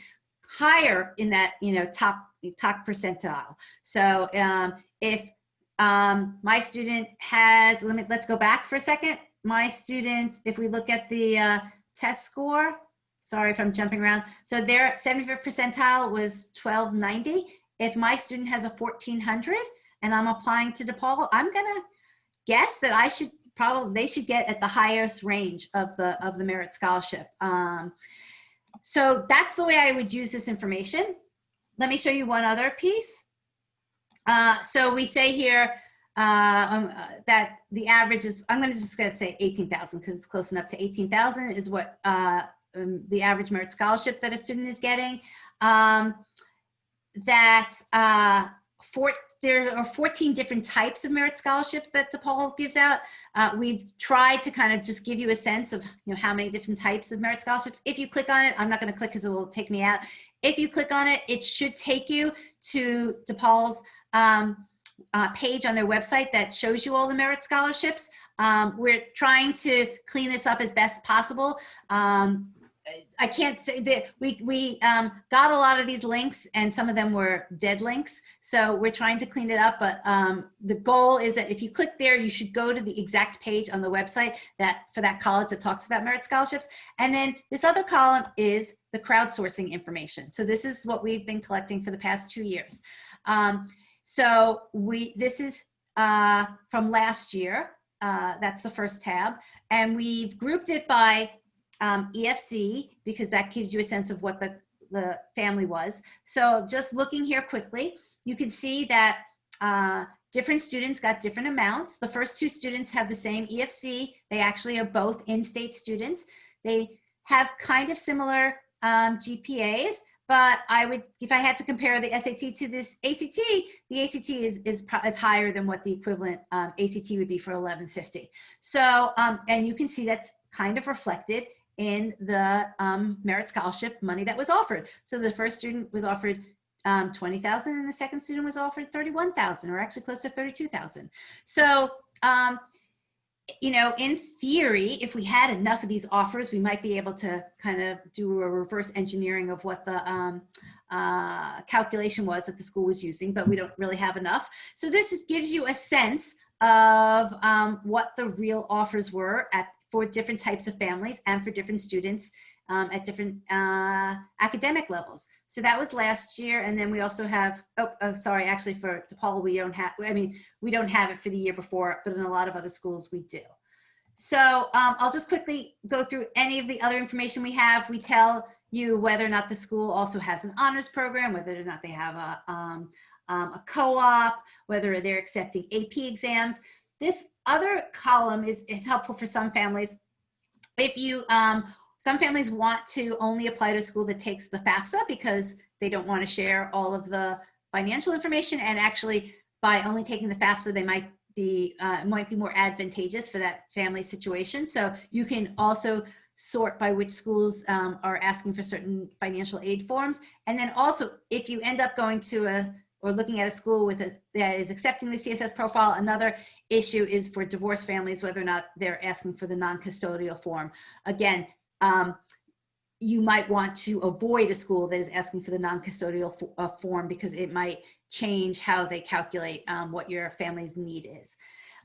higher in that, top percentile. So if my student has, let's go back for a second. My student, if we look at the test score, sorry if I'm jumping around. So their 75th percentile was 1290. If my student has a 1400 and I'm applying to DePaul, I'm gonna guess that they should get at the highest range of the merit scholarship. So that's the way I would use this information. Let me show you one other piece. So we say here that the average is, I'm just gonna say 18,000 because it's close enough to 18,000 is what the average merit scholarship that a student is getting. There are 14 different types of merit scholarships that DePaul gives out. We've tried to kind of just give you a sense of how many different types of merit scholarships. If you click on it, I'm not going to click because it will take me out. If you click on it, it should take you to DePaul's page on their website that shows you all the merit scholarships. We're trying to clean this up as best possible. I can't say that we got a lot of these links and some of them were dead links. So we're trying to clean it up. But the goal is that if you click there, you should go to the exact page on the website for that college that talks about merit scholarships. And then this other column is the crowdsourcing information. So this is what we've been collecting for the past 2 years. This is from last year. That's the first tab. And we've grouped it by EFC because that gives you a sense of what the family was. So just looking here quickly, you can see that different students got different amounts. The first two students have the same EFC. They actually are both in-state students. They have kind of similar GPAs, but if I had to compare the SAT to this ACT, the ACT is higher than what the equivalent ACT would be for 1150. So, and you can see that's kind of reflected in the merit scholarship money that was offered. So the first student was offered 20,000 and the second student was offered 31,000, or actually close to 32,000. So, in theory, if we had enough of these offers, we might be able to kind of do a reverse engineering of what the calculation was that the school was using, but we don't really have enough. So this gives you a sense of what the real offers were for different types of families and for different students at different academic levels. So that was last year. And then we also have, sorry, actually for DePaul, we don't have it for the year before, but in a lot of other schools we do. So I'll just quickly go through any of the other information we have. We tell you whether or not the school also has an honors program, whether or not they have a co-op, whether they're accepting AP exams. This other column is helpful for some families. If you, some families want to only apply to a school that takes the Fafsa because they don't want to share all of the financial information, and actually by only taking the Fafsa, they might be more advantageous for that family situation. So you can also sort by which schools are asking for certain financial aid forms. And then also, if you end up going to or looking at a school that is accepting the CSS profile, another issue is for divorced families, whether or not they're asking for the non-custodial form. Again, you might want to avoid a school that is asking for the non-custodial form because it might change how they calculate what your family's need is.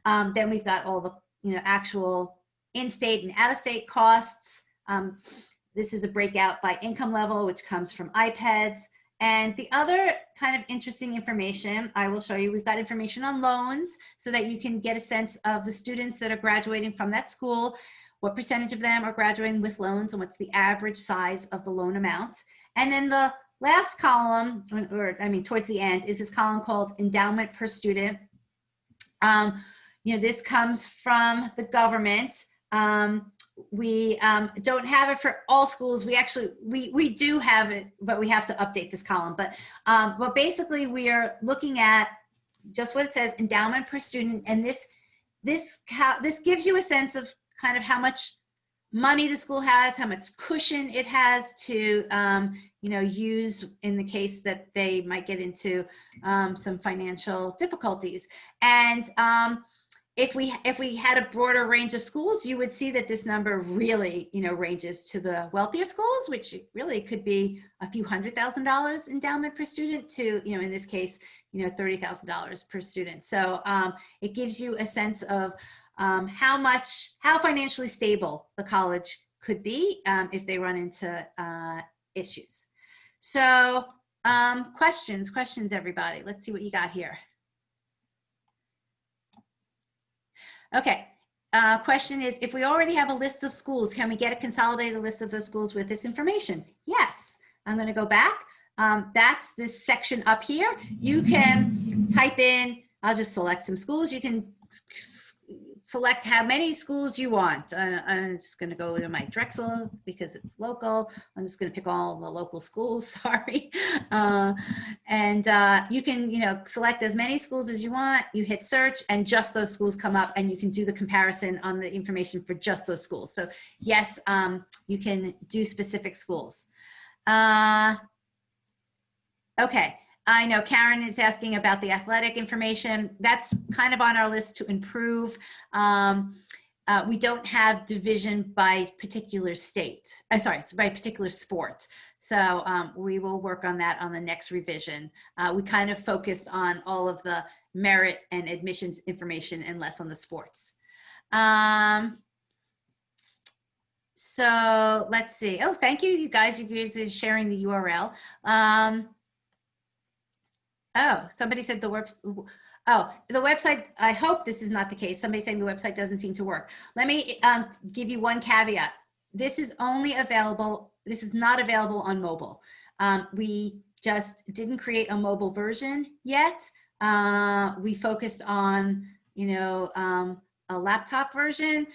Then we've got all the actual in-state and out-of-state costs. This is a breakout by income level, which comes from iPads. And the other kind of interesting information I will show you, we've got information on loans so that you can get a sense of the students that are graduating from that school, what percentage of them are graduating with loans, and what's the average size of the loan amount. And then the last column, towards the end, is this column called endowment per student. This comes from the government. We don't have it for all schools. We do have it, but we have to update this column. But basically we are looking at just what it says, endowment per student, and this gives you a sense of kind of how much money the school has, how much cushion it has to, you know, use in the case that they might get into some financial difficulties. And if we had a broader range of schools, you would see that this number really, you know, ranges to the wealthier schools, which really could be a few $100,000 endowment per student to, you know, in this case, you know, $30,000 per student. So it gives you a sense of how financially stable the college could be if they run into issues. So questions, everybody. Let's see what you got here. Okay, question is, if we already have a list of schools, can we get a consolidated list of those schools with this information? Yes, I'm gonna go back. That's this section up here. You can type in, I'll just select some schools. You can select how many schools you want. I'm just going to go to my Drexel because it's local. I'm just going to pick all the local schools, sorry. And you can, you know, select as many schools as you want. You hit search and just those schools come up and you can do the comparison on the information for just those schools. So yes, you can do specific schools. Okay. I know Karen is asking about the athletic information. That's kind of on our list to improve. We don't have division by particular state. By particular sport. So we will work on that on the next revision. We kind of focused on all of the merit and admissions information and less on the sports. So let's see. Oh, thank you, you guys. You guys are sharing the URL. Oh, somebody said the website, I hope this is not the case. Somebody saying the website doesn't seem to work. Let me give you one caveat. This is only available, this is not available on mobile. We just didn't create a mobile version yet. We focused on, you know, a laptop version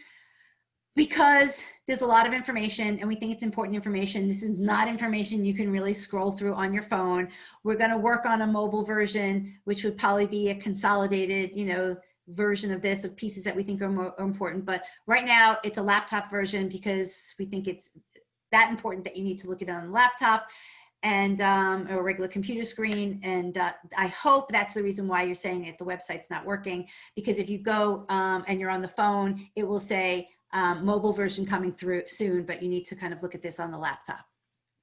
because there's a lot of information and we think it's important information. This is not information you can really scroll through on your phone. We're going to work on a mobile version, which would probably be a consolidated, you know, version of this, of pieces that we think are more important. But right now it's a laptop version because we think it's that important that you need to look at it on the laptop and a regular computer screen. And I hope that's the reason why you're saying that the website's not working, because if you go and you're on the phone, it will say, mobile version coming through soon, but you need to kind of look at this on the laptop.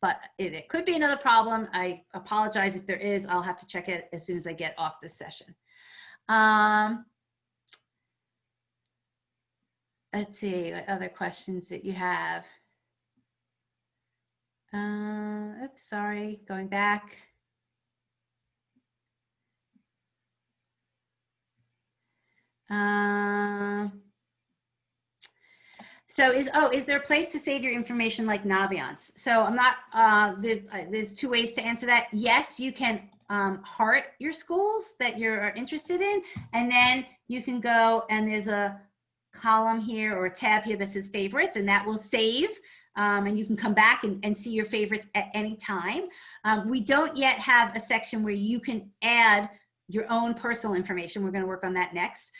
But it could be another problem. I apologize if there is. I'll have to check it as soon as I get off this session. Let's see what other questions that you have. Oops, sorry, going back. So is there a place to save your information like Naviance? So I'm not, there's two ways to answer that. Yes, you can heart your schools that you're interested in, and then you can go and there's a column here or a tab here that says favorites, and that will save, and you can come back and see your favorites at any time. We don't yet have a section where you can add your own personal information. We're going to work on that next.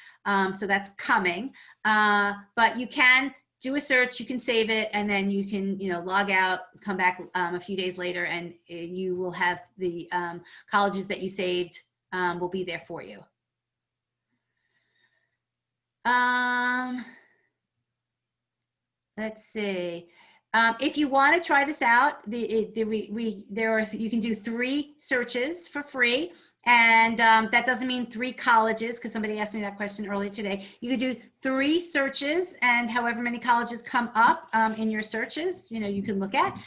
So that's coming, but you can do a search, you can save it, and then you can, you know, log out, come back a few days later, and you will have the colleges that you saved will be there for you. Let's see. If you want to try this out, you can do 3 searches for free. And that doesn't mean 3 colleges, because somebody asked me that question earlier today. You could do 3 searches, and however many colleges come up in your searches, you know, you can look at.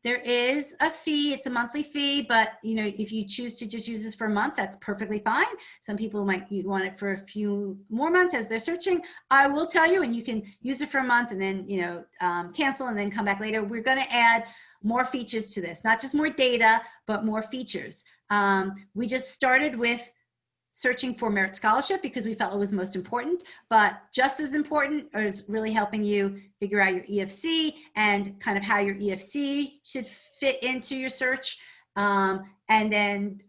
There is a fee. It's a monthly fee, but you know, if you choose to just use this for a month, that's perfectly fine. Some people might want it for a few more months as they're searching. I will tell you, and you can use it for a month and then, you know, cancel and then come back later. We're going to add more features to this, not just more data, but more features. We just started with searching for merit scholarship because we felt it was most important, but just as important is really helping you figure out your EFC and kind of how your EFC should fit into your search, and then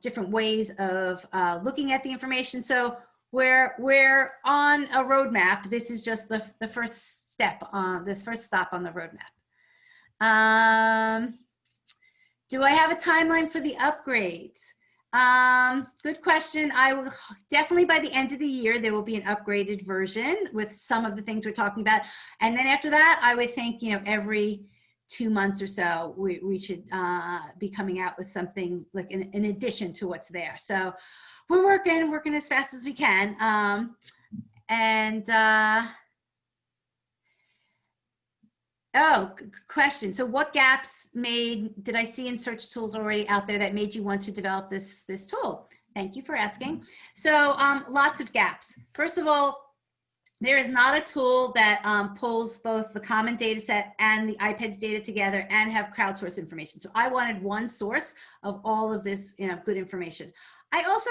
different ways of looking at the information. So we're on a roadmap. This is just the first step on this first stop on the roadmap. Do I have a timeline for the upgrades? Good question. I will definitely, by the end of the year, there will be an upgraded version with some of the things we're talking about. And then after that, I would think, you know, every 2 months or so, we should be coming out with something like in addition to what's there. So we're working as fast as we can. Oh, question. So what gaps did I see in search tools already out there that made you want to develop this tool? Thank you for asking. So lots of gaps. First of all, there is not a tool that pulls both the common data set and the IPEDS data together and have crowdsourced information. So I wanted one source of all of this, you know, good information. I also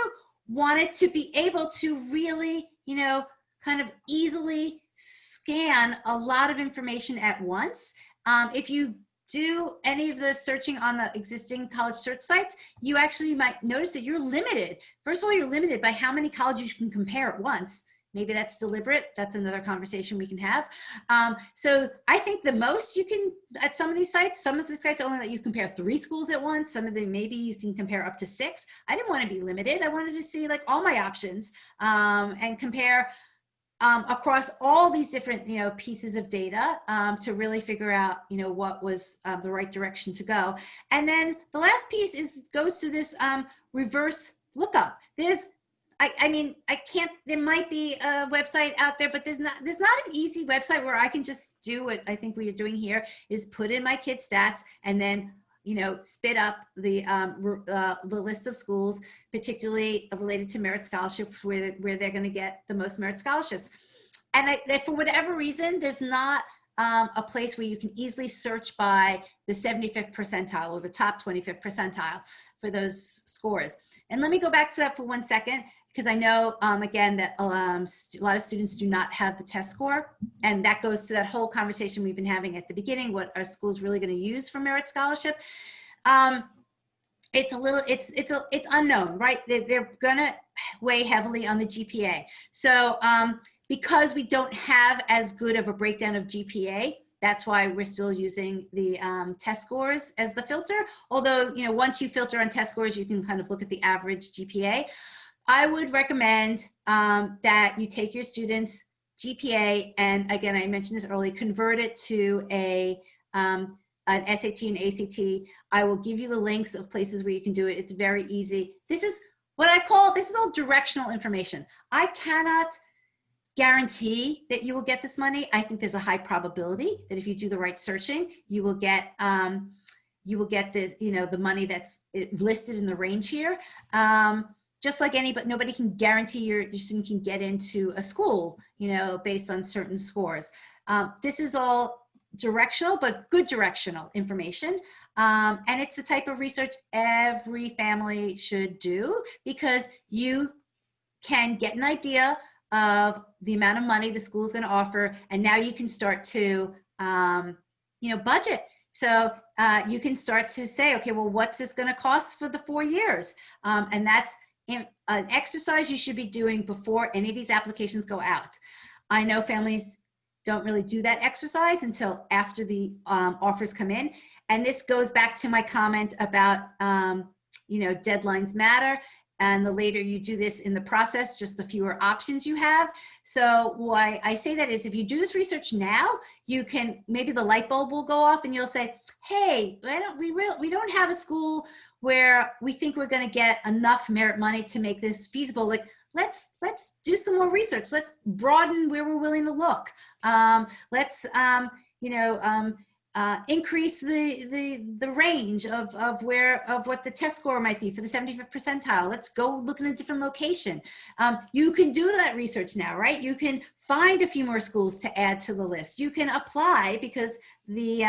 wanted to be able to really, you know, kind of easily scan a lot of information at once. If you do any of the searching on the existing college search sites, you actually might notice that you're limited. First of all, you're limited by how many colleges you can compare at once. Maybe that's deliberate. That's another conversation we can have. So I think the most you can, at some of the sites only let you compare 3 schools at once. Some of them, maybe you can compare up to 6. I didn't want to be limited. I wanted to see like all my options and compare across all these different, you know, pieces of data to really figure out, you know, what was the right direction to go. And then the last piece goes to this reverse lookup. I mean, there might be a website out there, but there's not an easy website where I can just do what I think we are doing here, is put in my kid's stats and then, you know, spit up the list of schools, particularly related to merit scholarships, where they're going to get the most merit scholarships. And for whatever reason, there's not a place where you can easily search by the 75th percentile or the top 25th percentile for those scores. And let me go back to that for 1 second, because I know, again, that a lot of students do not have the test score. And that goes to that whole conversation we've been having at the beginning, what are schools really going to use for merit scholarship? It's unknown, right? They're going to weigh heavily on the GPA. So because we don't have as good of a breakdown of GPA, that's why we're still using the test scores as the filter. Although, you know, once you filter on test scores, you can kind of look at the average GPA. I would recommend that you take your students' GPA, and again, I mentioned this earlier, convert it to an SAT and ACT. I will give you the links of places where you can do it. It's very easy. This is all directional information. I cannot guarantee that you will get this money. I think there's a high probability that if you do the right searching, you will get the, you know, the money that's listed in the range here. Just like but nobody can guarantee your student can get into a school, you know, based on certain scores. This is all directional, but good directional information. And it's the type of research every family should do, because you can get an idea of the amount of money the school is going to offer. And now you can start to, you know, budget. So you can start to say, okay, well, what's this going to cost for the 4 years? And that's an exercise you should be doing before any of these applications go out. I know families don't really do that exercise until after the offers come in. And this goes back to my comment about, you know, deadlines matter. And the later you do this in the process, just the fewer options you have. So why I say that is, if you do this research now, you can, maybe the light bulb will go off and you'll say, hey, we don't have a school where we think we're going to get enough merit money to make this feasible. Like, let's do some more research. Let's broaden where we're willing to look. Let's increase the range of what the test score might be for the 75th percentile. Let's go look in a different location. You can do that research now, right? You can find a few more schools to add to the list. You can apply, because the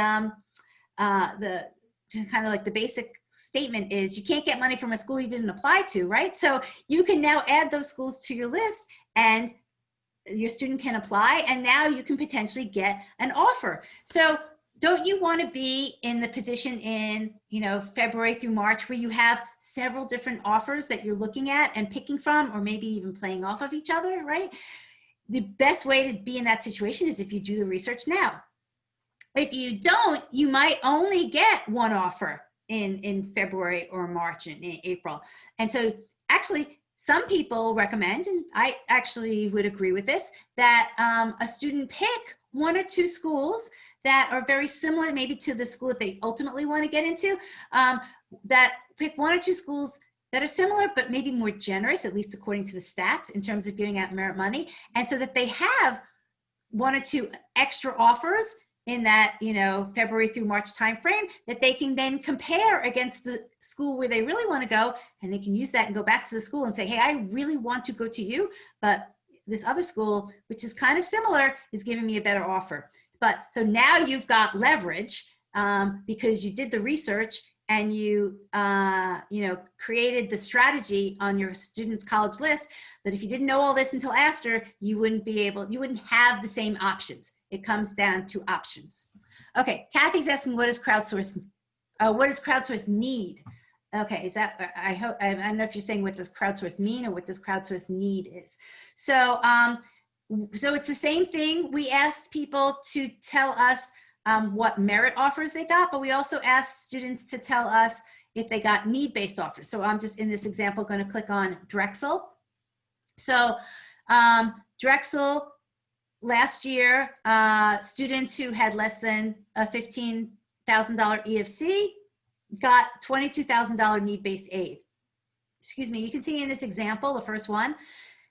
kind of like the basic statement is you can't get money from a school you didn't apply to, right? So you can now add those schools to your list, and your student can apply, and now you can potentially get an offer. So don't you want to be in the position in, February through March where you have several different offers that you're looking at and picking from, or maybe even playing off of each other, right? The best way to be in that situation is if you do the research now. If you don't, you might only get one offer in February or March and in April. And so actually, some people recommend, and I actually would agree with this, that a student pick one or two schools that are very similar maybe to the school that they ultimately want to get into, that pick one or two schools that are similar, but maybe more generous, at least according to the stats, in terms of giving out merit money. And so that they have one or two extra offers in that, February through March timeframe that they can then compare against the school where they really want to go. And they can use that and go back to the school and say, hey, I really want to go to you, but this other school, which is kind of similar, is giving me a better offer. But so now you've got leverage because you did the research and you, created the strategy on your student's college list. But if you didn't know all this until after, you wouldn't have the same options. It comes down to options. Okay, Kathy's asking, what does crowdsource need? Okay, is that, I don't know if you're saying what does crowdsource mean or what does crowdsource need is. So, so it's the same thing. We asked people to tell us what merit offers they got, but we also asked students to tell us if they got need-based offers. So I'm just in this example going to click on Drexel. So Drexel, last year, students who had less than a $15,000 EFC got $22,000 need-based aid. Excuse me, you can see in this example, the first one,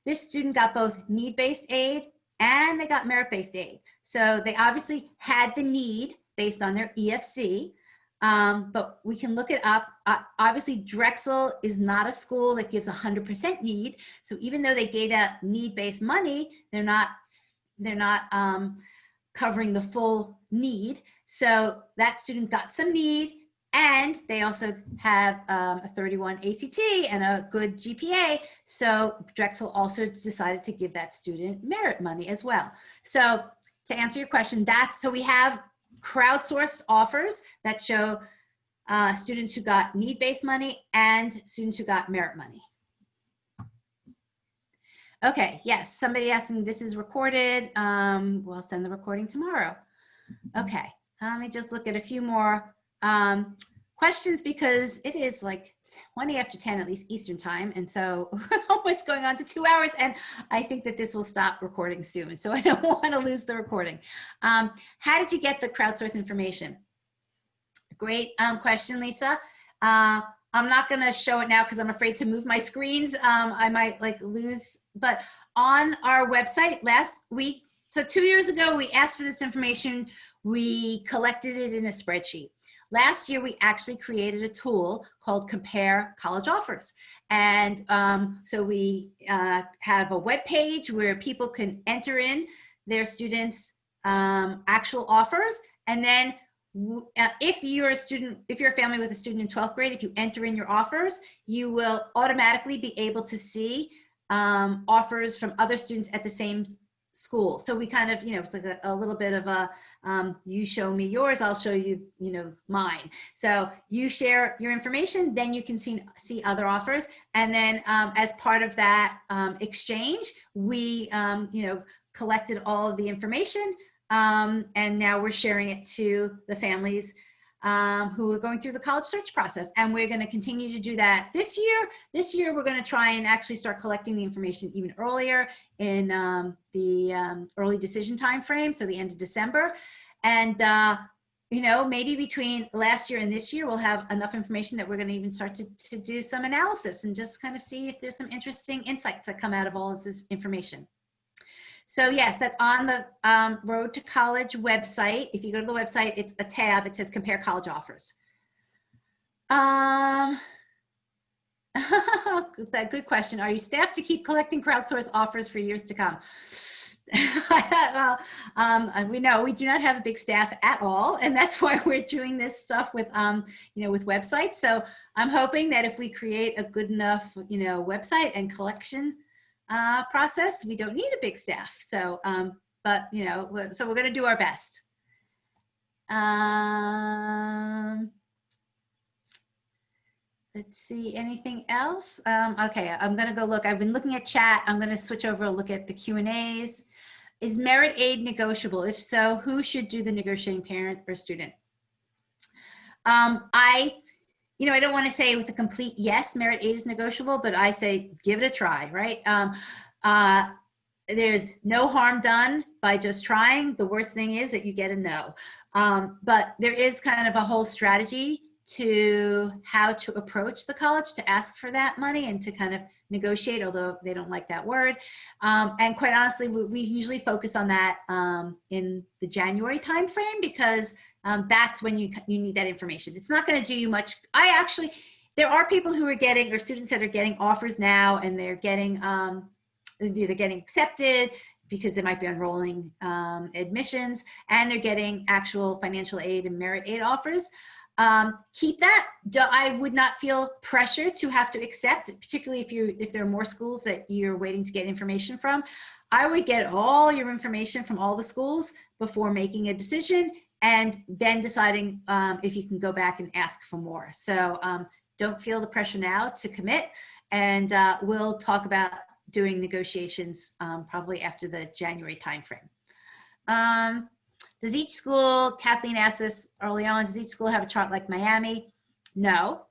this student got both need-based aid and they got merit-based aid. So they obviously had the need based on their EFC, but we can look it up. Obviously, Drexel is not a school that gives 100% need. So even though they gave out need-based money, they're not covering the full need. So that student got some need, and they also have a 31 ACT and a good GPA. So Drexel also decided to give that student merit money as well. So to answer your question, so we have crowdsourced offers that show students who got need-based money and students who got merit money. Okay, yes, somebody asking, this is recorded. We'll send the recording tomorrow. Okay, let me just look at a few more questions because it is like 20 after 10, at least Eastern time. And so almost going on to 2 hours. And I think that this will stop recording soon. So I don't want to lose the recording. How did you get the crowdsourced information? Great question, Lisa. I'm not going to show it now because I'm afraid to move my screens. I might lose, but on our website last week, so 2 years ago, we asked for this information. We collected it in a spreadsheet. Last year, we actually created a tool called Compare College Offers. And so we have a web page where people can enter in their students' actual offers. And then if you're a family with a student in 12th grade, if you enter in your offers, you will automatically be able to see offers from other students at the same school. So we kind of, it's like a little bit of a, you show me yours, I'll show you, mine. So you share your information, then you can see other offers. And then as part of that exchange, we, collected all of the information and now we're sharing it to the families who are going through the college search process. And we're going to continue to do that this year. This year, we're going to try and actually start collecting the information even earlier in the early decision time frame, so the end of December. And, maybe between last year and this year, we'll have enough information that we're going to even start to do some analysis and just kind of see if there's some interesting insights that come out of all of this information. So yes, that's on the Road to College website. If you go to the website, it's a tab. It says Compare College Offers. Good question. Are you staffed to keep collecting crowdsourced offers for years to come? Well, we know we do not have a big staff at all, and that's why we're doing this stuff with, with websites. So I'm hoping that if we create a good enough, website and collection process, we don't need a big staff. So, so we're going to do our best. Let's see, anything else? Okay, I'm gonna go look. I've been looking at chat. I'm gonna switch over and look at the Q&As. Is merit aid negotiable? If so, who should do the negotiating, parent or student? I don't want to say with a complete yes, merit aid is negotiable, but I say give it a try, right? There's no harm done by just trying. The worst thing is that you get a no. But there is kind of a whole strategy to how to approach the college to ask for that money and to kind of negotiate, although they don't like that word. And quite honestly, we usually focus on that in the January timeframe, because that's when you need that information. It's not going to do you much. There are people who are getting, or students that are getting offers now, and they're getting accepted because they might be enrolling admissions, and they're getting actual financial aid and merit aid offers. Keep that. I would not feel pressure to have to accept, particularly if there are more schools that you're waiting to get information from. I would get all your information from all the schools before making a decision, and then deciding if you can go back and ask for more. So don't feel the pressure now to commit, and we'll talk about doing negotiations probably after the January timeframe. Does each school, Kathleen asked this early on, does each school have a chart like Miami? No,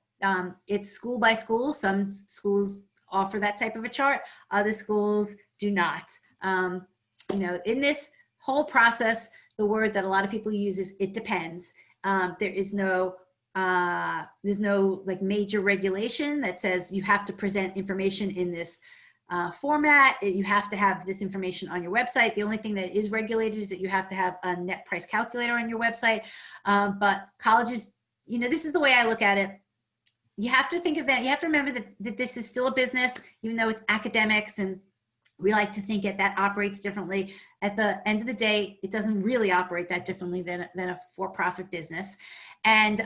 it's school by school. Some schools offer that type of a chart, other schools do not. In this whole process, the word that a lot of people use is it depends. There's no like major regulation that says you have to present information in this format. You have to have this information on your website. The only thing that is regulated is that you have to have a net price calculator on your website. But colleges, this is the way I look at it. You have to think of that. You have to remember that this is still a business, even though it's academics, and we like to think that operates differently. At the end of the day, it doesn't really operate that differently than a for-profit business. And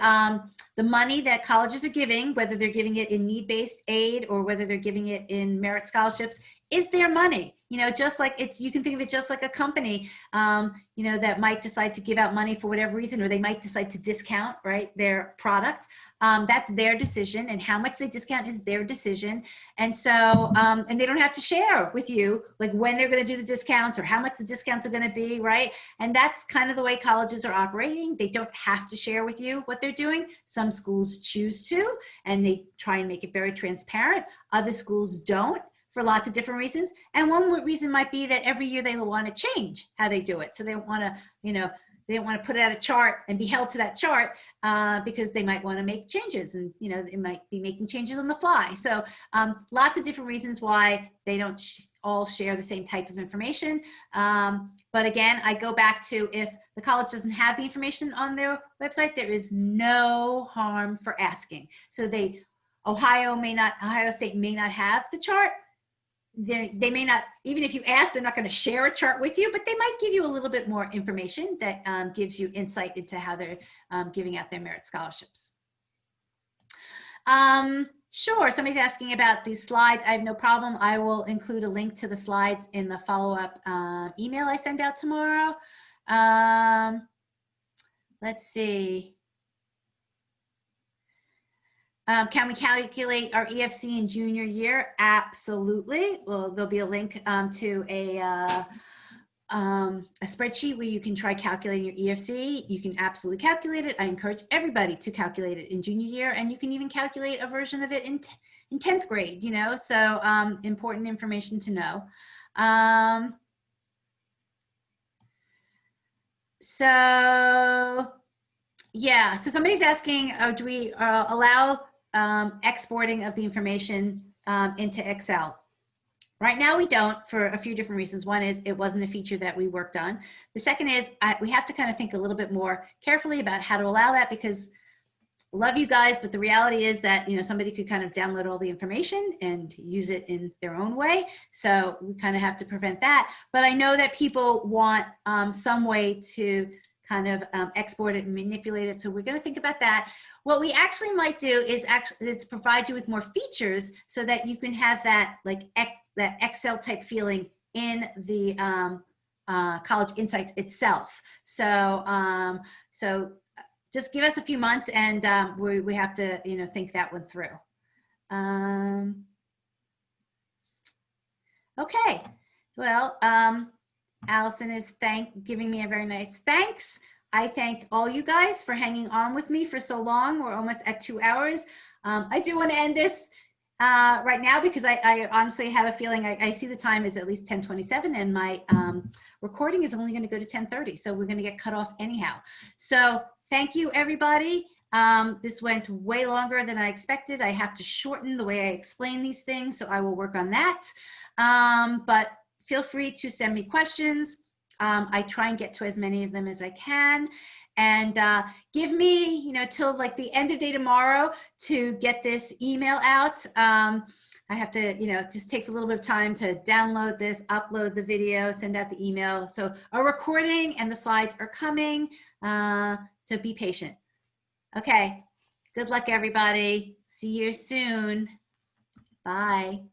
the money that colleges are giving, whether they're giving it in need-based aid or whether they're giving it in merit scholarships, is their money. Just like you can think of it just like a company, that might decide to give out money for whatever reason, or they might decide to discount, right, their product. That's their decision, and how much they discount is their decision. And so, and they don't have to share with you like when they're going to do the discounts or how much the discounts are going to be, right? And that's kind of the way colleges are operating. They don't have to share with you what they're doing. Some schools choose to, and they try and make it very transparent. Other schools don't, for lots of different reasons. And one reason might be that every year they will want to change how they do it. So they want to, they don't want to put out a chart and be held to that chart because they might want to make changes, and they might be making changes on the fly. So lots of different reasons why they don't all share the same type of information. But again, I go back to, if the college doesn't have the information on their website, there is no harm for asking. So Ohio State may not have the chart. They may not, even if you ask, they're not going to share a chart with you, but they might give you a little bit more information that gives you insight into how they're giving out their merit scholarships. Sure, somebody's asking about these slides. I have no problem. I will include a link to the slides in the follow-up email I send out tomorrow. Let's see. Can we calculate our EFC in junior year? Absolutely. Well, there'll be a link to a spreadsheet where you can try calculating your EFC. You can absolutely calculate it. I encourage everybody to calculate it in junior year, and you can even calculate a version of it in 10th grade, so important information to know. So yeah, so somebody's asking, do we allow exporting of the information into Excel? Right now we don't, for a few different reasons. One is it wasn't a feature that we worked on. The second is we have to kind of think a little bit more carefully about how to allow that, because love you guys, but the reality is that somebody could kind of download all the information and use it in their own way. So we kind of have to prevent that. But I know that people want some way to kind of export it and manipulate it. So we're going to think about that. What we actually might do is it's provide you with more features so that you can have that like that Excel type feeling in the College Insights itself. So, so just give us a few months, and we have to, you know, think that one through. Okay, well, Allison is giving me a very nice thanks. I thank all you guys for hanging on with me for so long. We're almost at 2 hours. I do want to end this right now because I honestly have a feeling I see the time is at least 10:27, and my recording is only going to go to 10:30, so we're going to get cut off anyhow. So thank you, everybody. This went way longer than I expected. I have to shorten the way I explain these things, so I will work on that. But feel free to send me questions. I try and get to as many of them as I can. And give me, you know, till like the end of day tomorrow to get this email out. I have to, you know, it just takes a little bit of time to download this, upload the video, send out the email. So our recording and the slides are coming, so be patient. Okay, good luck, everybody. See you soon. Bye.